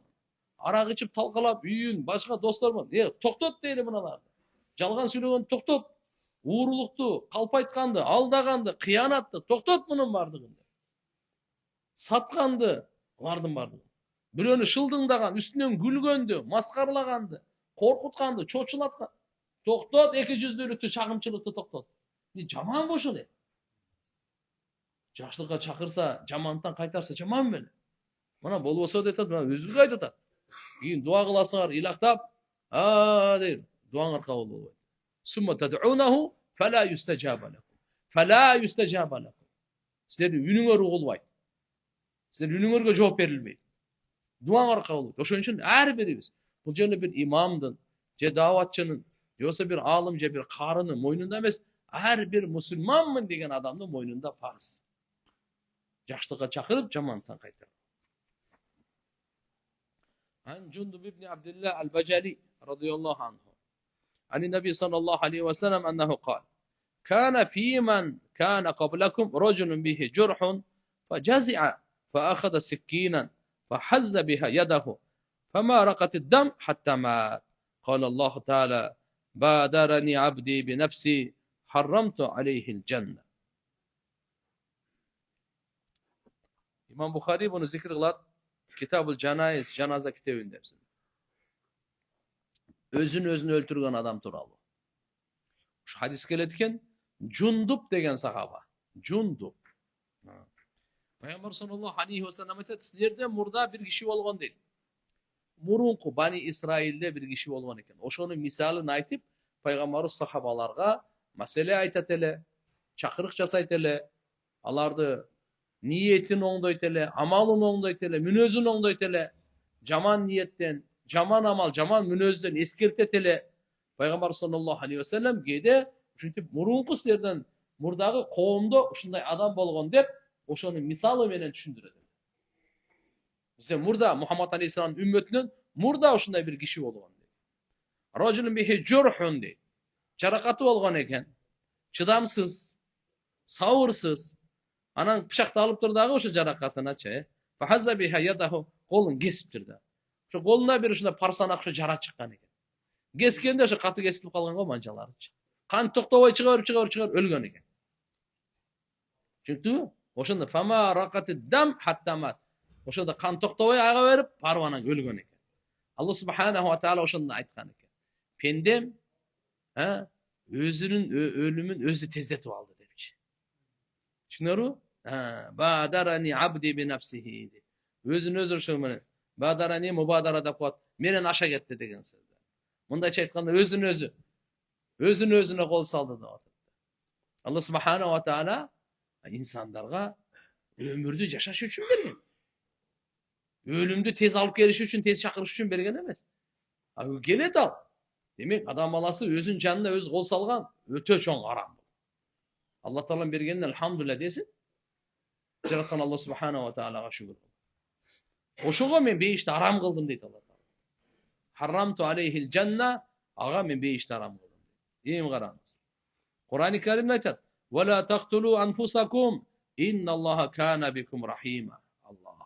[SPEAKER 1] Арак ичип талкалап, үйүн, башка достор менен. Токтот дейли мыналарды. Жалган сүйлөгөн токтот. Уурулукту, калп айтканды, алдаганды, кыянатты токтот мунун бардыгын. Сатканды, алардын бардыгын. Бирөөнү шылдыңдаган, үстүнөн күлгөндү, маскарлаганды, коркутканды, чочулаткан. Токтот, эки жүздүүлүктү, чагымчылыкты токтот. Жаман ошол эле. Жакшылыкка чакырса, жамандыктан кайтарса жаман беле. Мына болбосо деп атат, мына өзүбүз айтып атат. Кийин дуа кыласыңар, илактап, дейт, дуаңар кабыл болбойт. Сумма тад'унаху фала юстажаба лакум. Фала юстажаба лакум. Силердин үнүңөр угулбайт. Силер үнүңөргө жооп берилбейт. Дуаңар кабыл болбойт. Ошон үчүн ар бирибиз бул жерде бир имамдын, же дааватчынын, же болбосо бир аалым, же бир карынын мойнунда эмес, ар бир мусулманмын деген адамдын мойнунда фарз. Жакшылыкка чакырып, жамандыктан кайтаруу. Ан Жундуб ибн Абдулlah al-Bajali radıyallahu anhu. Ani Nabi sallallahu aleyhi ve sellem ennehu kal. Kana fi men kana qablakum raculun bihi curhun fecazi'a feakhada sikkinan fehazza biha yadahu fema raqatid dam hatta mat. Qala Allah Teala badarani abdi bi nefsi harramtu aleyhil cennet. İmam Bukhari bunu zikir kılar. Kitab-ül Canayiz, Canaza kitabında. Özünü öldürgen adam turalı. Şu hadis geletken Jundub degen sahaba. Jundub. Peygamber sallallahu aleyhi ve sellem aytadi, sizlerden murda bir kişi bolgon deydi. Murunku Bani İsrail'de bir kişi bolgon eken. Oşonun misalını aytıp Peygamber sahabalarga mesele aytat ele, çakırık jasayt ele, alardı niyetin oңдойт эле, амалын оңдойт эле, мүнөзүн оңдойт эле, жаман ниеттен, жаман амал, жаман мүнөздөн эскертет эле. Пайгамбар саллаллаху алейхи ва саллям кээде ушинтип мурунку силерден мурдагы коомдо ушундай адам болгон деп ошонун мисалы менен түшүндүрөт. Bizde murda Muhammed Aleyhisselam'ın ümmetinden murda uşunday bir kişi bolgan. Rajulun bihi jurhun deydi. Jarakatı bolgan eken. Çıdamsız, sabırsız. Anan bıçakta alıp durdağı oşu jarakatına çe. Fahazza biha yadahu kolun kesiptir da. Şu koluna bir uşunda parsanak şu jara çıkkan eken. Keskende şu katı kesilip kalgan o mancalar. Kan toktobay çıgar ölgön eken. Çünkü oşunda fama raqati dam hatta mat. Oşunda kan toktobay ayga verip parvanan ölgön eken. Allah subhanahu wa ta'ala oşunda aytkan eken. Pendem özünün ölümün özü tezdetip aldı demiş. Şunları badarani abdi bi nafsihi. Özün özür şömene. Badarani mubadarada kuat. Menen aşa getdi degen söz. Munda aytkanda özün özüne kol saldı da. Allah subhanahu wa ta'ala insanlarga ömürdü yaşaş üçün bergen. Ölümdü tez alıp geliş üçün, tez çakırış üçün bergen emes. Gelet al. Demek adam balası özün canına öz kol salgan öte çoğun aram. Allah Teala'nın bergenine elhamdülillah desin. Jaratan Allah subhanahu wa ta'ala'ga şükür. Oşuğa men beyişte aram kıldım deydi Allah Teala. Harramtu aleyhil cennet. Ağa men beyişte aram kıldım. İyim karanız. Kur'an-ı Kerim'de aytat. Ve la taqtulu anfusakum. İnnallaha kana bikum rahima. Allah.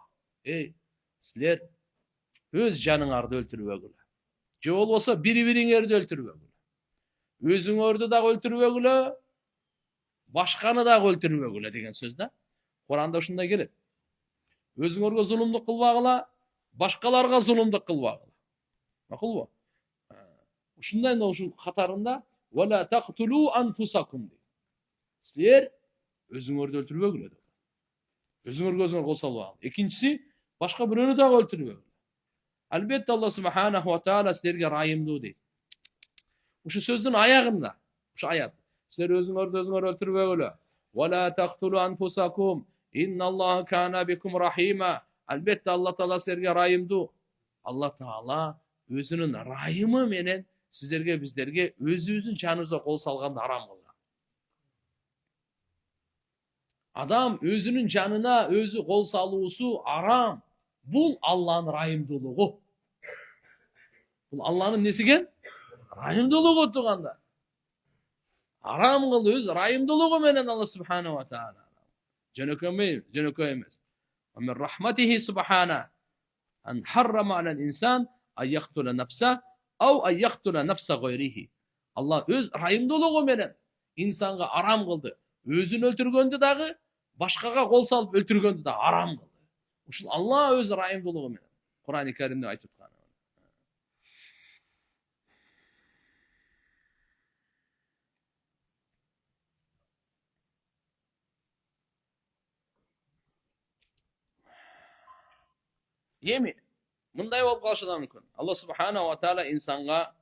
[SPEAKER 1] Sizler öz canыңарды өлтүрбөгүлө. Je bolbosa biri-biriңерди өлтүрбөгүлө. Өзүңөрдү да өлтүрбөгүлө, башканы да өлтүрбөгүлө деген сөз да. Kur'anda ушундай келет. Өзүңөргө зулумдук кылбагыла, башкаларга зулумдук кылбагыла. Макулбу? Ушундай да ушул катарында вала тaqtulu anfusakum. Силер өзүңөрдү өлтүрбөгүлө деп. Өзүңөргө өзүңөр кол салбагыла. Экинчиси, башка бирөөнү да өлтүрбөгүлө. Albatta Allah subhanahu wa ta'ala sizlerge rayımlı deydi. Şu sözün ayağında, şu ayet. Sizler özüngör öldürmegüle. Ve la taqtulu anfusakum. İnnallaha kana bikum rahima. Albatta Allah Teala sizlerge rayımlı. Allah Teala özünün rayımı menen sizlerge bizlerge özünüzün canınıza kol salganda haram kıldı. Adam özünün canına özü kol saluusu haram. Bul Allah'ın rayımdılığı. Bul Allah'ın nesigen? Rayımdılığı tuğanda. Haram kıldı öz rayımdılığı menen Allah subhanahu wa ta'ala. Cenököymez. Ve min rahmetihi subhana en harrama alel insan en yaktula nefsa av en yaktula nefsa gayrihi. Allah öz rayımdılığı menen insanga haram kıldı. Özün öldürgöndü dağı başkaga kol salıp öldürgöndü dağı haram kıldı. Uşul Allah öz rayımdılığı menen Kur'an-ı Kerim'de aytıp kany. Yemi mınday bolup kalışı da mümkün. Allah subhanahu wa ta'ala insanga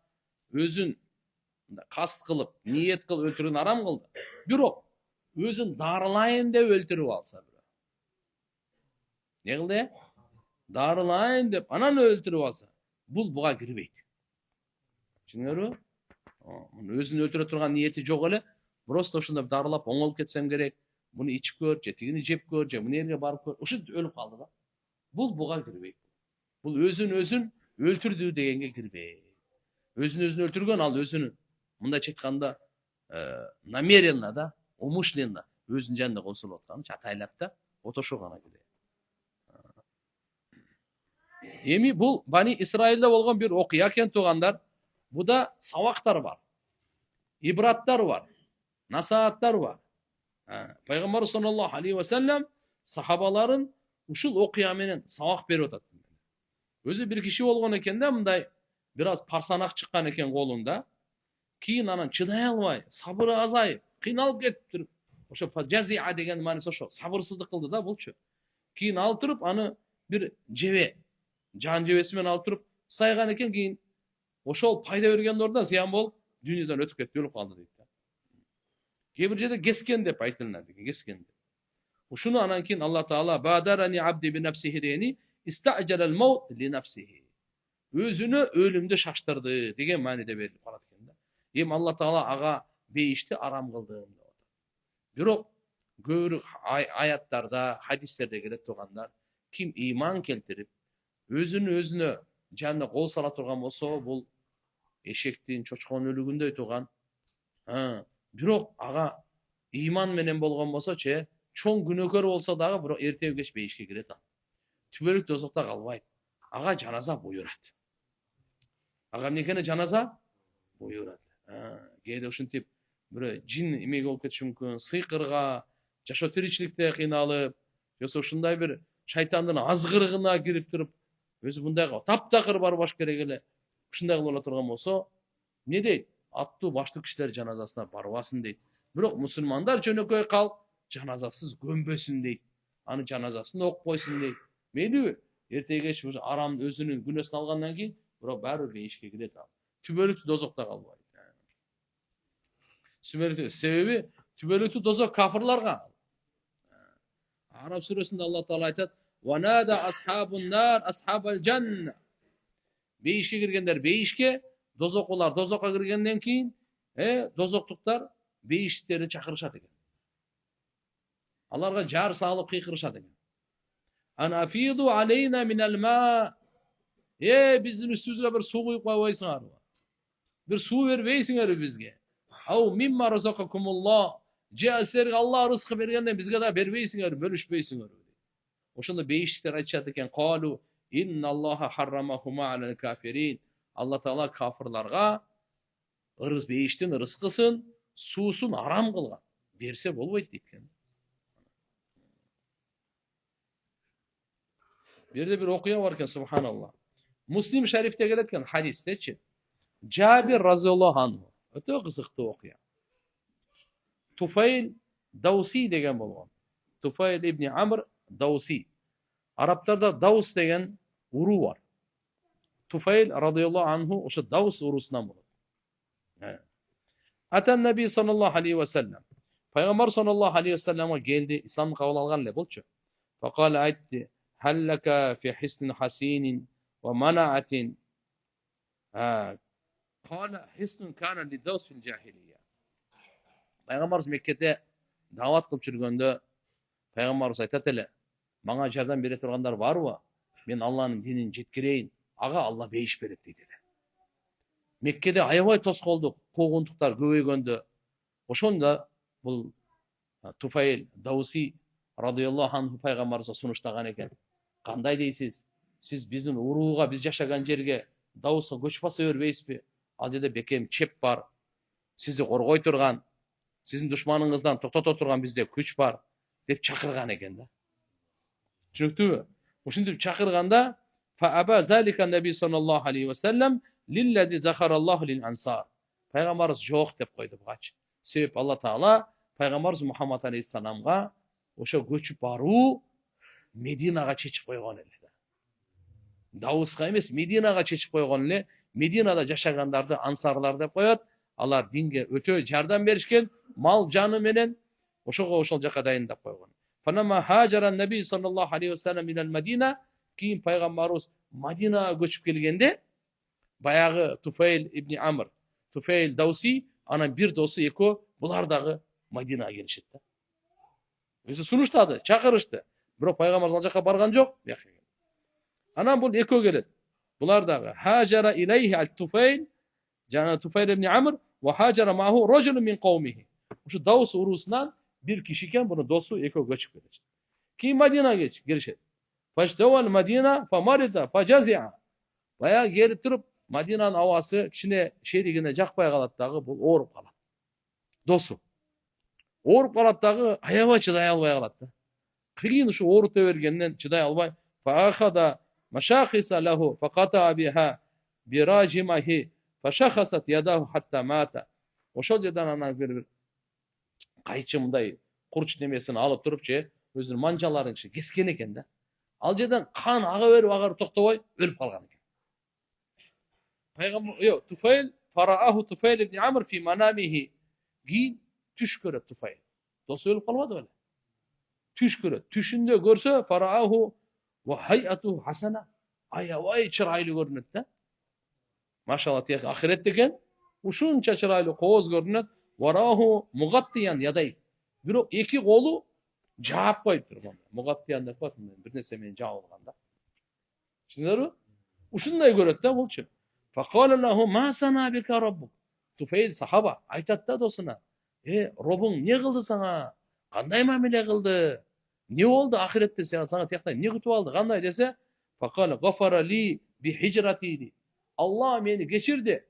[SPEAKER 1] özün kast kılıp, niyet kılıp öldürgön haram kıldı. Birok özün darılayın dep öldürüp alsa. Ne kıldı? Darılayın dep anan öldürüp alsa. Bul buğa girmeydi. Çünkü özünü öldüre turgan niyeti jok ele. Просто ошондо darılap oňolup ketsem gerek. Bunu içip gör, tigini jep gör, bunu yerge barıp gör. Uşu ölüp kaldı da. Bul buğa girmeydi. Bul özün öldürdü degenge girmeydi. Özün öldürgön al özünü. Munda çetkanda намеренно da, умышленно özün janында косулуп атканы чатайлап да отошо гана келет. Emi bu Bani İsrail'de olgan bir okuya eken tuğanlar. Bu da savaklar var. İbratlar var. Nasihatlar var. Peygamber sallallahu aleyhi ve sellem sahabaların uşul okuya menen savak berip atat. Özü bir kişi olgan eken de mınday biraz parsanak çıkkan eken kolunda. Keyin anan çıday albay, sabırı azayıp, kıynalıp ketip oşo jazi'a degen manisi oşo sabırsızlık kıldı da bulçu. Keyin alıp turup anı bir jebe can jebesi menен alıp turup saygan eken keyin oşol payda bergen orda ziyan bolup dünyadan ötüp ketip ölüp kaldı deydi. Kebir jerde kesken dep aytılınadi, kesken dep. Uşunu anan keyin Allah Taala badarani abdi bi nafsihi degeni ista'jalal maut li nafsihi. Özünü ölümde şaştırdı degen manide berilip kalat eken da. Hem Allah Taala aga beyişti aram kıldı. Birok görük ayatlarda, hadislerde gelip tuğanlar kim iman keltirip өзүнө жанына кол сала турган болсо, бул эшектин, чочконун өлүгүндөй турган. Бирок ага ыйман менен болгон болсочу, чоң күнөөкөр болсо дагы, бирок эртеби кеч бейишке кирет ал. Түбөлүк тозокто калбайт. Ага жаназа буйрат. Ага эмнекени жаназа буйрат. Кээде ушинтип бирөө жин эмеге болуп кетиши мүмкүн, сыйкырга, жашоо тиричиликте кыйналып, жоксо ушундай бир шайтандын азгырыгына кирип туруп, өзү мындайга таптакыр барбаш керек эле. Ушундай кылып турган болсо, эмне дейт? Аттуу баштуу кишилер жаназасына барбасын дейт. Бирок мусулмандар жөнөкөй калк жаназасыз көмбөсүн дейт. Аны жаназасын окупойсун дейт. Мейлиби? Эртеге кеч арам өзүнүн күнөөсүн алгандан кийин, бирок баары бейишке кирет ал. Түбөлүктүү дозокто калбайт. Себеби түбөлүктүү дозок кафырларга. Араб сүрөсүндө Аллах Таала айтат: "Ванада асхабун нар асхабал жанна". Бейишке киргендер бейишке, дозокулар дозокко киргенден кийин, дозоктуктар бейиштиктерди чакырышат экен. Аларга жар салып кыйкырышат экен. Анафиду алейна минал ма. Биздин үстүбүзгө бир суу куюп койбойсуңарбы? Бир суу бербейсиңерби бизге? Ау мимма разакакумуллах. Же силерге Алла рызкы бергенден бизге да бербейсиңерби, бөлүшпөйсүңерби? Ошондо бейиштиктер айтышат экен: "Калу инналлаха харрамахума алал кафирин". Алла Таала кафырларга бейиштин рызкысын, суусун арам кылган. Берсе болбойт дейт экен. Бу жерде бир окуя бар экен, субханаллах. Муслим шарифте келет экен хадистечи. Жабир разияллаху анху. Өтө кызыктуу окуя. Туфайл Дауси деген болгон. Туфайл ибн Амр Дауси. Арабтарда Даус деген уруу бар. Туфайл радияллаху анху ошо Даус уруусунан болот. Атан Наби саллаллаху алейхи ва саллям. Пайгамбар саллаллаху алейхи ва саллямга келди, исламды кабыл алган эле болчу. Факала айтты: "Халлака фи хисн хасинин ва манаатин". Кала хиснун кана ли Даус фил жахилия. Пайгамбарыбыз Меккеде дават кылып жүргөндө, пайгамбарыбыз айтат эле: "Мага жардам бере тургандар барбы? Мен Алланын динин жеткирейин. Ага Алла бейиш берет" дейт эле. Меккеде аябай тоскоолдук, куугунтуктар көбөйгөндө, ошондо бул Туфайл Дауси радияллаху анху пайгамбарыбызга сунуштаган экен. "Кандай дейсиз? Сиз биздин урууга, биз жашаган жерге, Дауска көчүп баса бербейсизби? Ал жерде бекем чеп бар. Сизди коргой турган, сиздин душманыңыздан токтото турган бизде күч бар" деп чакырган экен да. Түшүнүктүүбү? Ушинтип чакырганда, фааба залика наби саллаллаху алейхи ва саллям лиллади захараллаху лил ансар. Пайгамбарыбыз жок деп койду бугачы. Себеп Алла Таала пайгамбарыбыз Мухаммад алейхиссаламга ошо көчүп баруу Мединага чечип койгон эле да. Дауска эмес, Мединага чечип койгон эле. Мединада жашагандарды ансарлар деп коет. Алар динге өтө жардам беришкен, мал жаны менен ошого ошол жака дайындап койгон. Фанама хаджара наби саллаллаху алейхи ва саллям илал Мадина. Кийин пайгамбарыбыз Мадинага көчүп келгенде, баягы Туфайл ибн Амр, Туфайл Дауси, анан бир досу экөө булар дагы Мадинага келишет да. Өзү сунуштады, чакырышты. Бирок пайгамбарыбыз ал жака барган жок. Анан бул экөө келет. Булар дагы хаджара илейхи аль-Туфайл, жана Туфайл ибн Амр ва хаджара маху рожулун мин кавмихи. Ушу Даус уруусунан бир киши экен, буну досу экөө көчүп келет. Кийин Мадинага келишет. Фаштавал Мадина фамарита фажазиа. Баягы келип туруп, Мадинанын абасы кичине шеригине жакпай калат дагы, бул ооруп калат. Досу ооруп калат дагы, аябай чыдай албай калат да. Кийин ушу оорута бергенден чыдай албай, фаахада машахиса лаху факата биха биражимахи фашахасат ядаху хатта мата. Ошол жерден анан бир кайчы мындай курч немесин алып турупчу, өзүнүн манжаларын кескен экен да. Ал жерден кан ага берип агар токтобой өлүп калган экен. Пайгамбар Туфайл фарааху Туфайл ибн Амр фи манамихи. Кийин түш көрөт Туфайл. Досу өлүп калбады беле? Түш көрөт. Түшүндө көрсө фарааху ва хайату хасана. Аябай чырайлуу көрүнөт да. Машалла, тек ахиретте экен. Ушунча чырайлуу кооз көрүнөт. Вараху мугаттиян ядай. Бирок эки колу жаап коюп турган. Мугаттиян деп коет, бир нерсе менен жаап алган да. Түшүндүңөрбү? Ушундай көрөт да булчу. Фaqala lahu ma sana bika rabbuk. Туфейл сахаба айтат да досуна: Робуң не кылды сага? Кандай мамиле кылды? Не болду ахиретте сага тиякта не күтүп алды? Кандай десе, фaqala гафара ли би хижрати. Алла мени кечирди.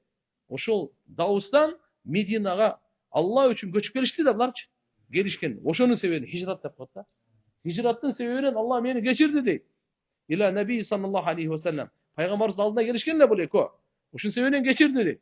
[SPEAKER 1] Ошол Дауыстан Мединага Алла үчүн көчүп келишти да буларчы. Келишкен. Ошонун себебинен хижрат деп коет да. Хижраттын себебинен Алла мени кечирди дейт. Ила Наби саллаллаху алейхи ва саллям. Пайгамбарыбыздын алдына келишкен эле бул экөө. Ошон себебинен кечирди дейт.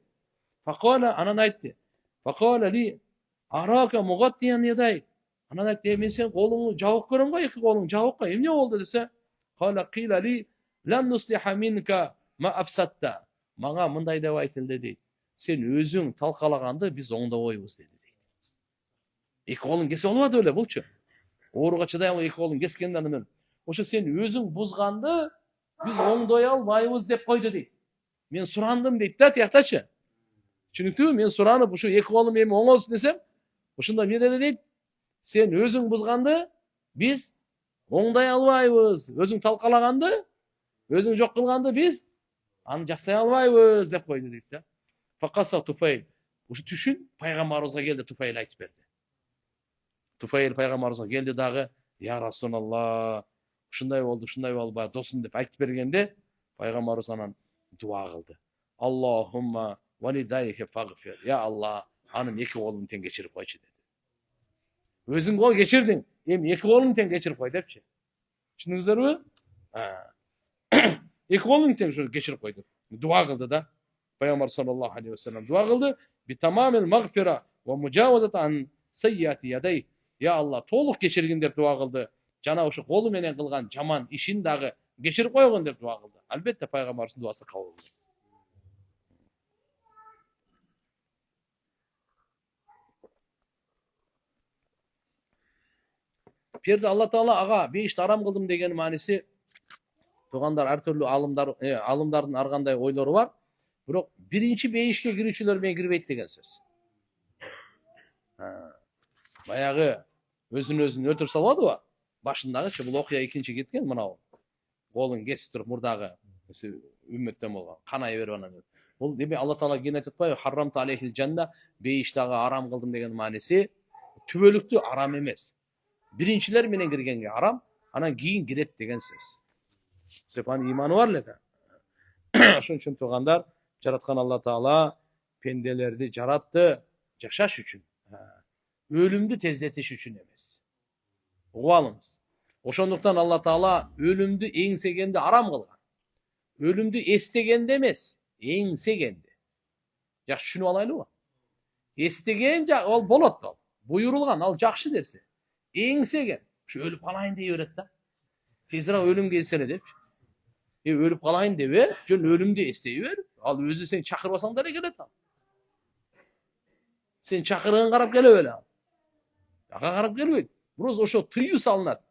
[SPEAKER 1] Фaqala анан айтты. Фaqala ли арака мугаттиян ядай. Анан айтты: мен сен колуңду жабык көрөм го, эки колуң жабык го. Эмне болду десе, кала кила ли лан нуслиха минка ма афсатта. Мага мындай деп айтылды дейт. Сен өзүң талкалаганды биз оңдобойбуз деди дейт. Эки колуң кесе болбоду эле булчу. Ооруга чыдай албай эки колуң кескенден анан ошо сен өзүң бузганды биз оңдой албайбыз деп койду дейт. Мен сурандым дейт да тияктачы. Түшүнүктүүбү? Мен суранып ушу эки колум эми оңолсун десем, ошондо эмне деди дейт? Сен өзүң бузганды биз оңдой албайбыз. Өзүң талкалаганды, өзүң жок кылганды биз аны жаксай албайбыз деп койду дейт да. Факаса Туфейл. Ушу түшүн пайгамбарыбызга келди, Туфейл айтып берди. Туфейл пайгамбарыбызга келди дагы: "Я Расулалла, ушундай болду, досум" деп айтып бергенде, пайгамбарыбыз анан дуа кылды. Аллахумма валидайхи фагфир. Я Алла, анын эки колун тең кечирип койчу деди. Өзүң кол кечирдиң, эми эки колун тең кечирип кой депчи. Түшүндүңүздөрбү? Эки колун тең кечирип кой деп дуа кылды да. Пайгамбар саллаллаху алейхи ва саллям дуа кылды. Би тамамил магфира ва мужавазат ан сайяти ядай. Я Алла, толук кечиргин деп дуа кылды. Жана ошо колу менен кылган жаман ишин дагы кечирип койгон деп дуа кылды. Албетте пайгамбардын дуасы кабыл болду. Перде Алла Таала ага бейишти арам кылдым деген мааниси туугандар ар түрлүү алымдардын ар кандай ойлору бар. Бирок биринчи бейишке кирүүчүлөр менен кирбейт деген сөз. Баягы өзүн өлтүрүп салбадыбы? Башындагычы бул окуя экинчи кеткен мынау. Колун кесип туруп мурдагы үммөттөн болгон канай берип анан. Бул деме Алла Таала кийин айтып атпайбы? Харрамту алейхил жанна, бейиштагы арам кылдым деген мааниси түбөлүктүү арам эмес. Биринчилер менен киргенге арам, анан кийин кирет деген сөз. Сепан иманы бар эле да. Ошон үчүн туугандар, жараткан Алла Таала пенделерди жаратты жашаш үчүн. Өлүмдү тездетиш үчүн эмес. Угуп алыңыз. Ошондуктан Алла Таала өлүмдү эңсегенди арам кылган. Өлүмдү эстегенде эмес, эңсегенди. Жакшы түшүнүп алайлыбы? Эстеген ол болот ал. Буйрулган ал жакшы нерсе. Эңсеген, ушу өлүп калайын дей берет да. Тезирээк өлүм келсене депчи. Өлүп калайын деп жөн өлүмдү эстей бер. Ал өзү сен чакырбасаң деле келет ал. Сен чакырган карап келе беле ал. Ага карап келбейт. Бирок ошо тыюу салынат.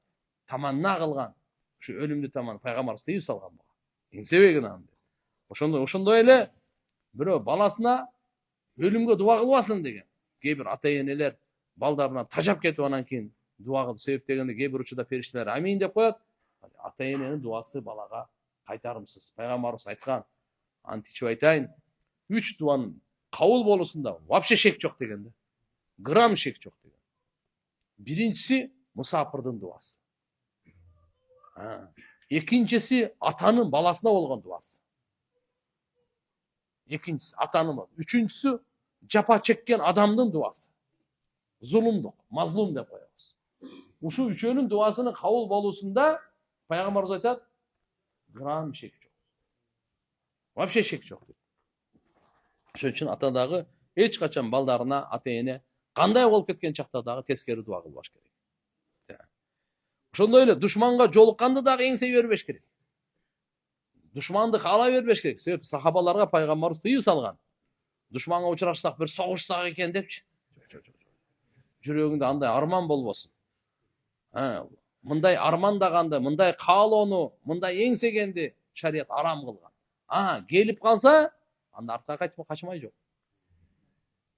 [SPEAKER 1] Таманна кылган. Ушу өлүмдү таман пайгамбарыбыз тыюу салган буга. Эңсебегин аны. Ошондой эле бирөө баласына өлүмгө дуа кылбасын деген. Кээ бир ата энелер балдарынан тажап кетип анан кийин дуа кылып себептегенде кээ бир учурда периштелер амин деп коет. Ата эненин дуасы балага кайтарымсыз. Пайгамбарыбыз айткан, античип айтайын, 3 дуанын кабыл болуусунда вообще шек жок деген да. Грамм шек жок деген. Биринчиси мусапырдын дуасы. Экинчиси атанын баласына болгон дуасы. Экинчиси атанын, үчүнчүсү жапа чеккен адамдын дуасы. Зулумдук, мазлум деп коебуз. Ушу үчөөнүн дуасынын кабыл болуусунда пайгамбарыбыз айтат, грамм шек жок. Вообще шек жок. Ошон үчүн ата дагы эч качан балдарына ата эне кандай болуп кеткен чакта дагы тескери дуа кылбаш керек. Ошондой эле душманга жолукканды дагы эңсей бербеш керек. Душманды каалай бербеш керек. Себеби сахабаларга пайгамбарыбыз тыюу салган. Душманга учурашсак бир согушсак экен депчи. Жүрөгүндө андай арман болбосун. Мындай армандаганды, мындай каалоону, мындай эңсегенди шарият арам кылган. Келип калса, анда артка качмай жок.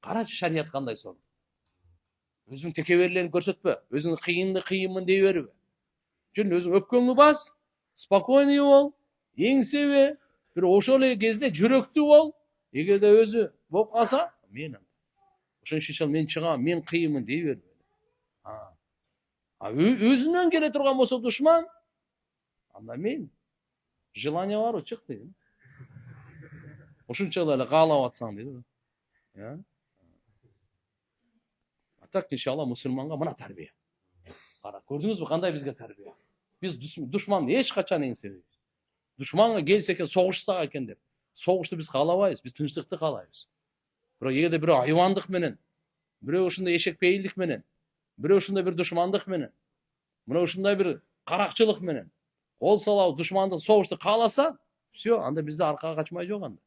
[SPEAKER 1] Карачы шарият кандай сонун. Өзүң текеберлерин көрсөтпө, өзүң кыйынмын дей бербе. Жөн өзүң өпкөңү бас, спокойный бол, еңсебе, bir ошол эле кезде жүрөктүү бол. Эгерде өзү болуп калса, мен ошон үчүн мен чыгам, мен кыйынмын дей бербе. Өзүнөн келе турган болсо душман, анда мен желание бар чык дейт. Ошончо эле каалап атсаң дейт. Так, иншалла, мусулманга мына тарбия. Кара, көрдүңүзбү кандай бизге тарбия? Биз душманды эч качан эңсебейбиз. Душманга келсе экен, согушсак экен деп. Согушту биз каалабайбыз, биз тынчтыкты каалайбыз. Бирок эгерде бирөө айвандык менен, бирөө ушундай эшекпейилдик менен, бирөө ушундай бир душмандык менен, мына ушундай бир каракчылык менен кол салап душмандык согушту кааласа, все, анда бизде аркага качмай жок анда.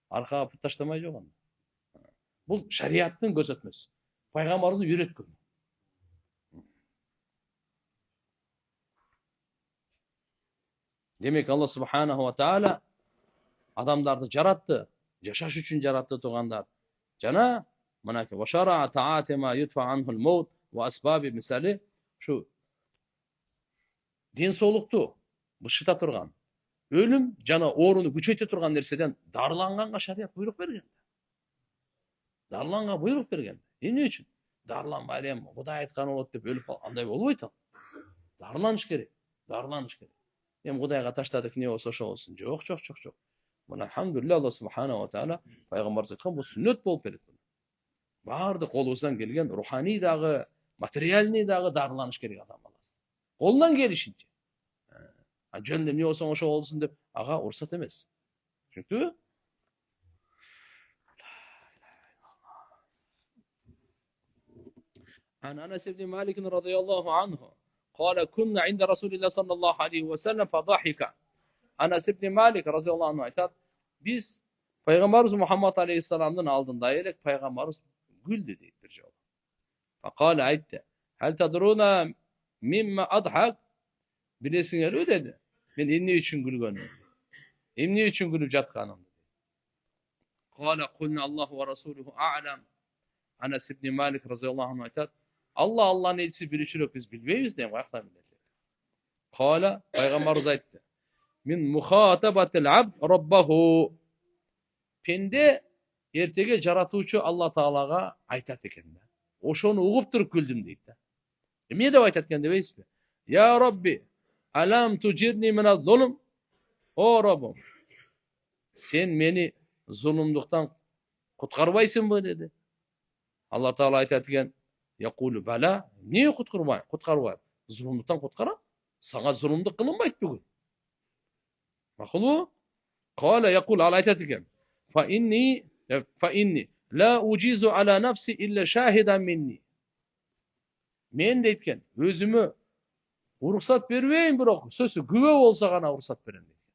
[SPEAKER 1] Аркага пут таштамай жок анда. Бул шариаттын көрсөтмөсү. Пайгамбарыбыз үйрөткөн. Демек Алла субханаху ва тааля адамдарды жаратты, жашаш үчүн жаратты тугандар. Жана мынакей вашара таатима ютфа анхул маут ва асбаби мисали шу ден соолукту бышыта турган, өлүм жана ооруну күчөйтө турган нерседен дарыланганга шарият буйрук берген. Дарыланганга буйрук берген. Эмне үчүн? Дарыланбай элем Кудай айткан болот деп өлүп кал. Андай болбойт ал. Дарыланыш керек. Дарыланыш керек. Эми Кудайга таштадык, не болсо ошо болсун. Жок. Мына алхамдулилля, Алла субханаху ва тааля пайгамбарыбыз айткан, бул сүннөт болуп берет. Баардык колубуздан келген руханий дагы, материальный дагы дарыланыш керек адам баласы. Колунан келишинче. Жөн эмне болсоң ошо болсун деп ага уруксат эмес. Түшүнүктүбү? عن أنس بن مالك رضي الله عنه قال كنا عند رسول الله صلى الله عليه وسلم فضحك. Anas ibn Malik radıyallahu anh aytat, biz Peygamberimiz Muhammed Aleyhisselam'ın aldığında elek Peygamberimiz güldü deyip bir cevap. Fakale ayette, hel tadruna mimme adhak, bilesiniz öyle dedi. Ben inni için gülgönüm. İnni için gülüp jatkanım. Kale kulna Allah ve Resuluhu a'lam. Anas ibn Malik radıyallahu anh aytat, Allah'ın elçisi bir üçülük biz bilmeyiz diyeyim. Ayakta milletler. Kale, Peygamberimiz ayette, min muhatabatil abd rabbahu. Pende ertege jaratuvчу Allah Taalaga aytat eken da. Oşonu ugup turup güldüm deyip da. Emne dep aytat eken debeysizби? Ya Rabbi, alam tujirni minaz zulm? O Rabbim, sen meni zulümdükten kutkarbaysınbı dedi. Allah Taala aytat eken, yaqulu bala, niye kutkarbayım? Zulümdükten kutkaram. Sana zulümdük kılınbayt bugün. Makulu? Kale yaqul Allah aytat eken, fa inni la ucizu ala nafsi illa şahidan minni. Men deytken özümü ruhsat berbeyin, bирок sözü güve olsa gana ruhsat beren deytken.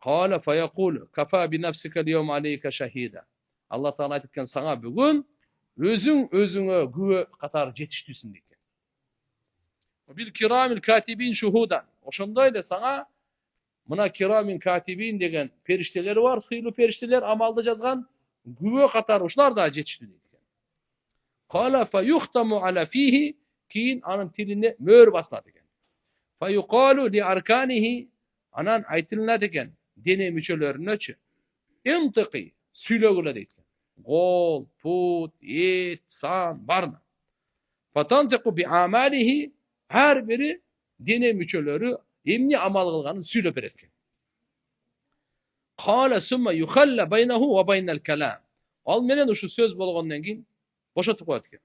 [SPEAKER 1] Kale fa yaqul kafa bi nafsika al-yawm alayka shahida. Allah Taala aytken sana bugün özüňe güve katar jetiştüsün deytken. Bil kiramil katibin şuhudan. Oşondoyle sana mına kiramin katibin degen perişteleri var, sıylı perişteler amalda yazgan güve katar uşlar da jetiştü deytken. Kala fa yuhtamu ala fihi, kiyin anın tiline mör basnat eken. Fa yuqalu li arkanihi, anan aytılnat eken dene müçölerine intiqi süylögüle deytken. Gol, put, et, san, barna. Fa tantiqu bi amalihi, her biri dene müçöleri emni amal kılganın süylöp beretken. Kala summa yukhalla baynahu ve baynal kalam. Al menen uşu söz bolgondan keyin boşatıp koyatken.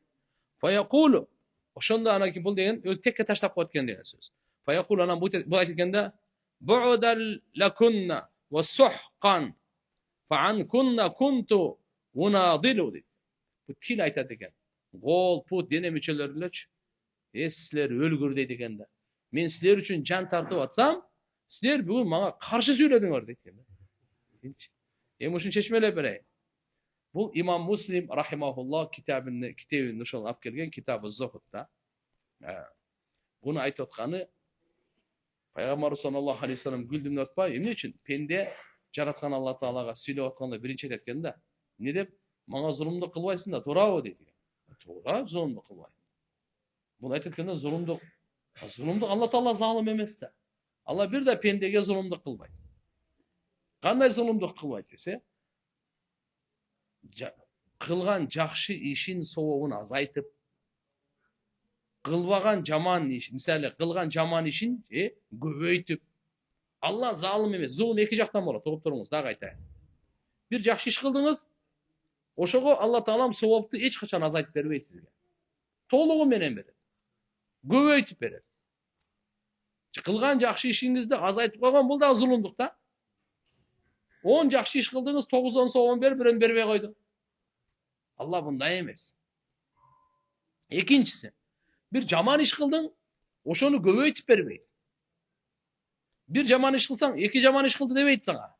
[SPEAKER 1] Fa yaqulu, oşonda anaki bul degen öz tekke taşlap koyatken degen söz. Fa yaqulu anan bu aytkende bu'dal lakunna ve suhqan fa ankunna kuntu unadilu deydi. Bu til aytat eken. Gol, put, dene müçölerleç sizler ölgür deydi ekende. Men sizler üçün can tartıp atsam, sizler bugün bana karşı söylediňer deydi. Em uşun çeşmelep bereyim. Bu İmam Muslim rahimahullah kitabını uşul alып kelgen Kitab-ı Zuhud'da. Bunu aytып atkany Peygamber sallallahu aleyhi ve sellem güldüm atpay. Emne üçün? Pende jaratkan Allah Taalaga süylep atkanda birinci aytken da. Ne dep? Maňa zulümdük kılbaysın da, toorabı deydi. Toora, zulümdük kılbayım. Bunu aytkendə zulümdük Allah Taala zalim emes da. Allah bir de pendege zulümdük kılbaydı. Qanday zulümdük kılbaydı dese, kılgan жақшы işin soğuğunu azaytıp, kılbagan jaman iş, misali kılgan jaman işin көбөйтүп. Allah zalim emес. Zulüm iki jaktan bolot. To'g'ri turыңыз, daha aytayın. Bir жақшы iş kıldınız, oşogo Allah Taalam sowapты hech qachon azaytып berбейт sizge. Толугу менен берет. Көбөйтүп берет. Kılgan жақшы işingizdi azaytып koygan bul da zulümdük da. 10 жақшы iş kıldınız, 9'dan soğuğun birini berбей koydu. Allah bunday emес. Ekinçisi, bir jaman iş kıldın, oşonu көбөйтүп бербейт. Bir jaman iş kılsan, iki jaman iş kıldı debeyt sana.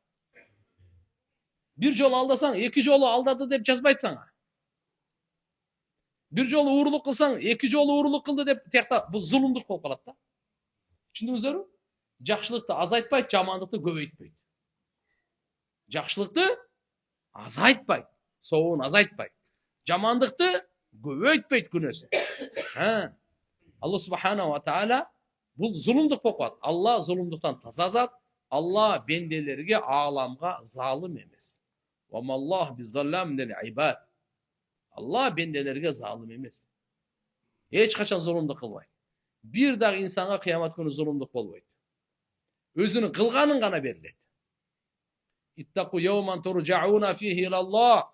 [SPEAKER 1] Bir jolu aldasan, iki jolu aldadı dep жазбайт sana. Bir jolu uğurluk kılsan, iki jolu uğurluk kıldı dep tiyakta bu zulümdük bolup kalat da. Түшүндүңүздөрбү? Жакшылыкты азайтпайт, жамандыкты көбөйтпөйт. Жакшылыкты азайтпайт, соогун азайтпайт. Жамандыкты көбөйтпөйт күнөөсүн. Алла субханаху ва таала бул зулумдук болуп калат. Алла зулумдуктан таза зат. Алла бенделерге, ааламга залым эмес. Ва маллах бизаллам лил ибад. Алла бенделерге залым эмес. Эч качан зулумдук кылбайт. Bir dağ insana kıyamet günü zulümdük bolbayt. Özünün kılganın gana berilet. İttaku yevmen turca'una fihi ilallah.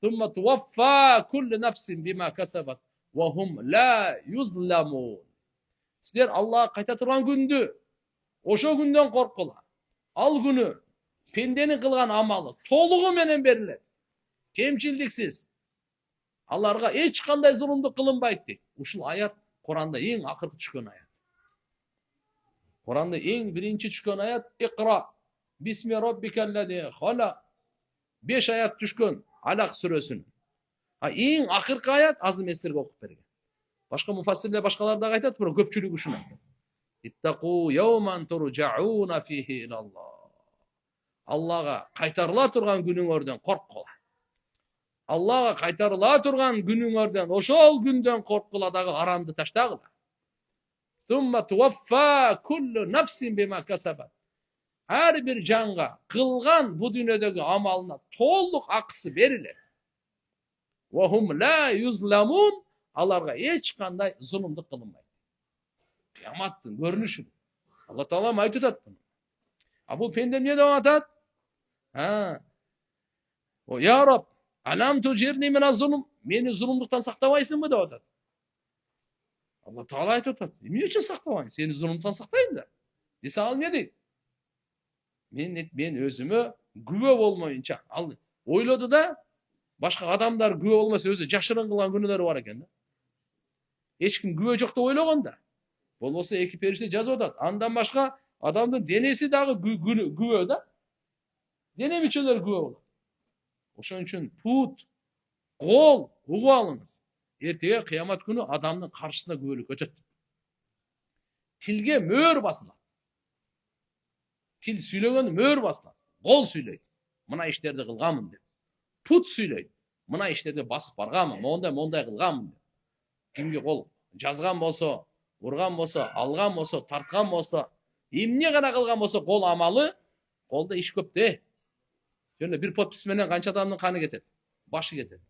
[SPEAKER 1] Thumma tuvaffa kullu nefsin bima kasabat. Ve hum la yuzlamun. Sizler Allah'a kayta turgan gündü. Oşo günden korkula. Al günü. Pendenin kılgan amalı. Toluğu menen berilet. Temçildiksiz. Allah'a hiç kanday zulümdük kılınbayt deyt. Uşul ayat Kur'an'da en akırkı çıkan ayet. Kur'an'da en birinci çıkan ayet İkra. Bismi Rabbikellezi halak. 5 ayet düşkün Alak suresinin. En akırkı ayet azım esirge okup bergen. Başka mufassirler başkaları da aytat, bura köpçülük uşun aytat. İttaku yevmen turca'una fihi ilallah. Allah'a kaytarıla turgan gününgörden korkula. Allah'a kaytarıla turgan gününgörden, oşol günden korkula dağı arandı taştağıla. Thumma tuvaffa kullu nefsin bima kasabat. Her bir canğa kılgan bu dünyadaki amalına tolluk akısı verilir. Ve hum la yuzlamun. Allah'a hiç kanday zulümdük kılınmaydı. Kıyamattın, görünüşün. Allah Teala ayet etat bunu. Bu pendem ne devam etat? O ya Rab, alam tucirni min az-zulüm. Meni zulümdükten saktavaysın mı devat etat? Allah Teala ayet etat. Niye için saktavayın? Seni zulümdükten saktayın da. Dese al ne değil? Ben özümü güve olmayınca aldı. Oyladı da başka adamlar güve olmasa özü jaşırın kılan günleri var eken de. Hiç kim güve yok da oylagan da. Bolmasa iki perişte jaz odat. Andan başka adamın denesi dağı güve da. Dene miçeler güve olur. Oşun için put, kol, uğu alınız. Erteye kıyamet günü adamın karşısında güvelik ötet. Tilge möör basılar. Til süylөгөн möөр басылат. Кол сүйлөйт. Мына иштерди кылганмын деп. Пут сүйлөйт. Мына иштерди басып барганмын, мондай кылганмын деп. Кимге кол жазган болсо, урган болсо, алган болсо, тарткан болсо, эмне гана кылган болсо кол амалы, колдо иш көп да. Жөн бир подпись менен канча адамдын каны кетет? Башы кетет.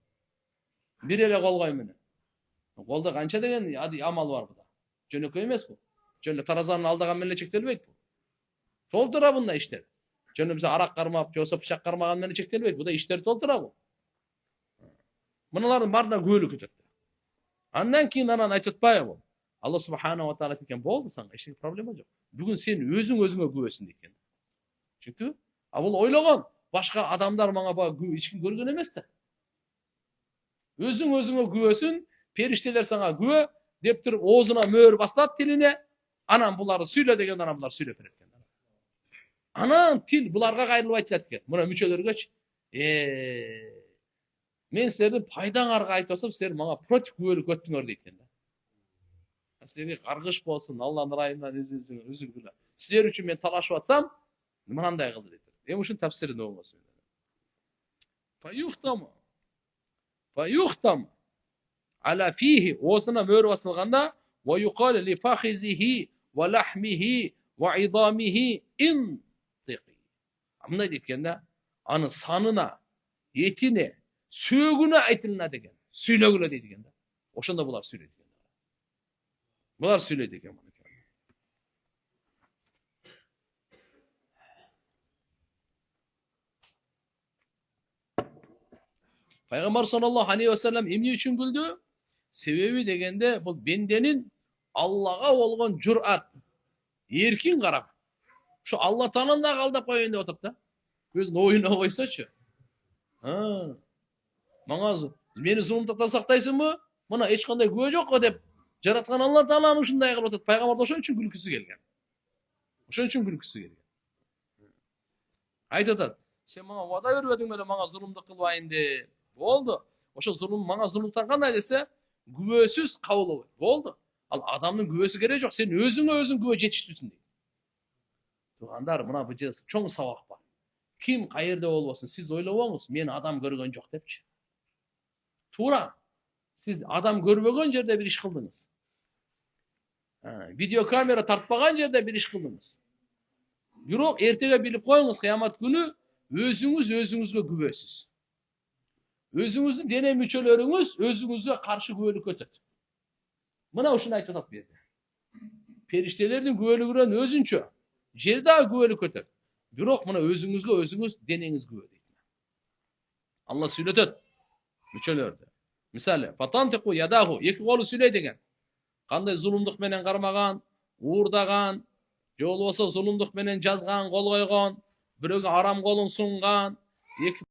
[SPEAKER 1] Бир эле колгой менен. Колдо канча деген амал бар буда. Жөнөкөй эмес бу. Жөн таразанын алдаган менен чектелбейт бу. Толтура бunda işler. Canım bize arak karmap, yoksa bıçak karmagan meni çektirmeydi. Bu da işleri толтура bu. Bunların barına göğülük ötüttü. Andan keyin anan aytытпайбы bu. Allah subhanahu wa ta'ala deken boldu sana. İşte problem yok. Bugün sen özün özüne güvesin deken. Çünkü abul oylagan. Başka adamlar bana bak hiç kim görgön emes de. Özün özüne güvesin. Perişteler sana güve. Dep turup oğuzuna möör baslat tiline. Anan buları süyle degen anan bular süylep beretken. Anan til bularga kayrılıp aytılат eкен. Muna müçelergeç. Men sizlerden paydaňarga aytyp atsam, sizler maňa protiv güwelik öttüňөр deyt eken. Sizlerge kargış bolsun, Allah'ın rayından üzülgüler. Sizler üçün men talaşyp atsam, mınanday kıldı deyt. Uşun tafsiri ne bolmasın. Fayuhtam ala fihi, osuna möөр basılganda ve yuqal li fakhizihi ve lahmihi Wa idamihi intiqi. Мындай дейт экен да, анын санына, этине, сөөгүнө айтылына деген. Сүйлөгүлө дейт экен да. Ошондо булар сүйлөйт экен. Булар сүйлөйт экен. Пайгамбар саллаллаху алейхи ва саллям эмне үчүн күлдү? Себеби дегенде бул бенденин Аллага болгон журат, эркин карап, ошо Алла Тааланы дагы алдап коеюн деп атат да. Өзүнүн оюна койсочу. Мага мени зулумдуктан сактайсыңбы? Мына эч кандай күбө жок деп жараткан Алла Тааланы ушундай кылып атат. Пайгамбар ошон үчүн күлкүсү келген. Ошон үчүн күлкүсү келген. Айтып атат, сен мага вада бербедиң беле мага зулумдук кылбайын деп. Болду. Ошо мага зулумдуктан кандай десе, күбөсүз кабыл болду. Ал адамдын күбөсү керек жок, сен өзүңө өзүң күбө жетиштүүсүң дейт. Туугандар, мына бул жерде чоң сабак бар. Ким каерде болбосун, сиз ойлобоңуз, мени адам көргөн жок депчи. Туура. Сиз адам көрбөгөн жерде бир иш кылдыңыз. Видеокамера тартпаган жерде бир иш кылдыңыз. Бирок эртеге билип коюңуз, кыямат күнү өзүңүз өзүңүзгө күбөсүз. Өзүңүздүн дене мүчөлөрүңүз өзүңүзгө каршы күбөлүк өтөт. Мына ушуну айтып атат бу жерде. Периштелердин күбөлүгүнөн өзүнчө жер дагы күбөлүк өтөт. Бирок мына өзүңүзгө өзүңүз денеңиз күбө дейт. Алла сүйлөтөт мүчөлөрдү. Мисалы, фатантику ядаху, эки колу сүйлөй деген. Кандай зулумдук менен кармаган, уурдаган, же болбосо зулумдук менен жазган, кол койгон, бирөөгө арам колун сунган, эки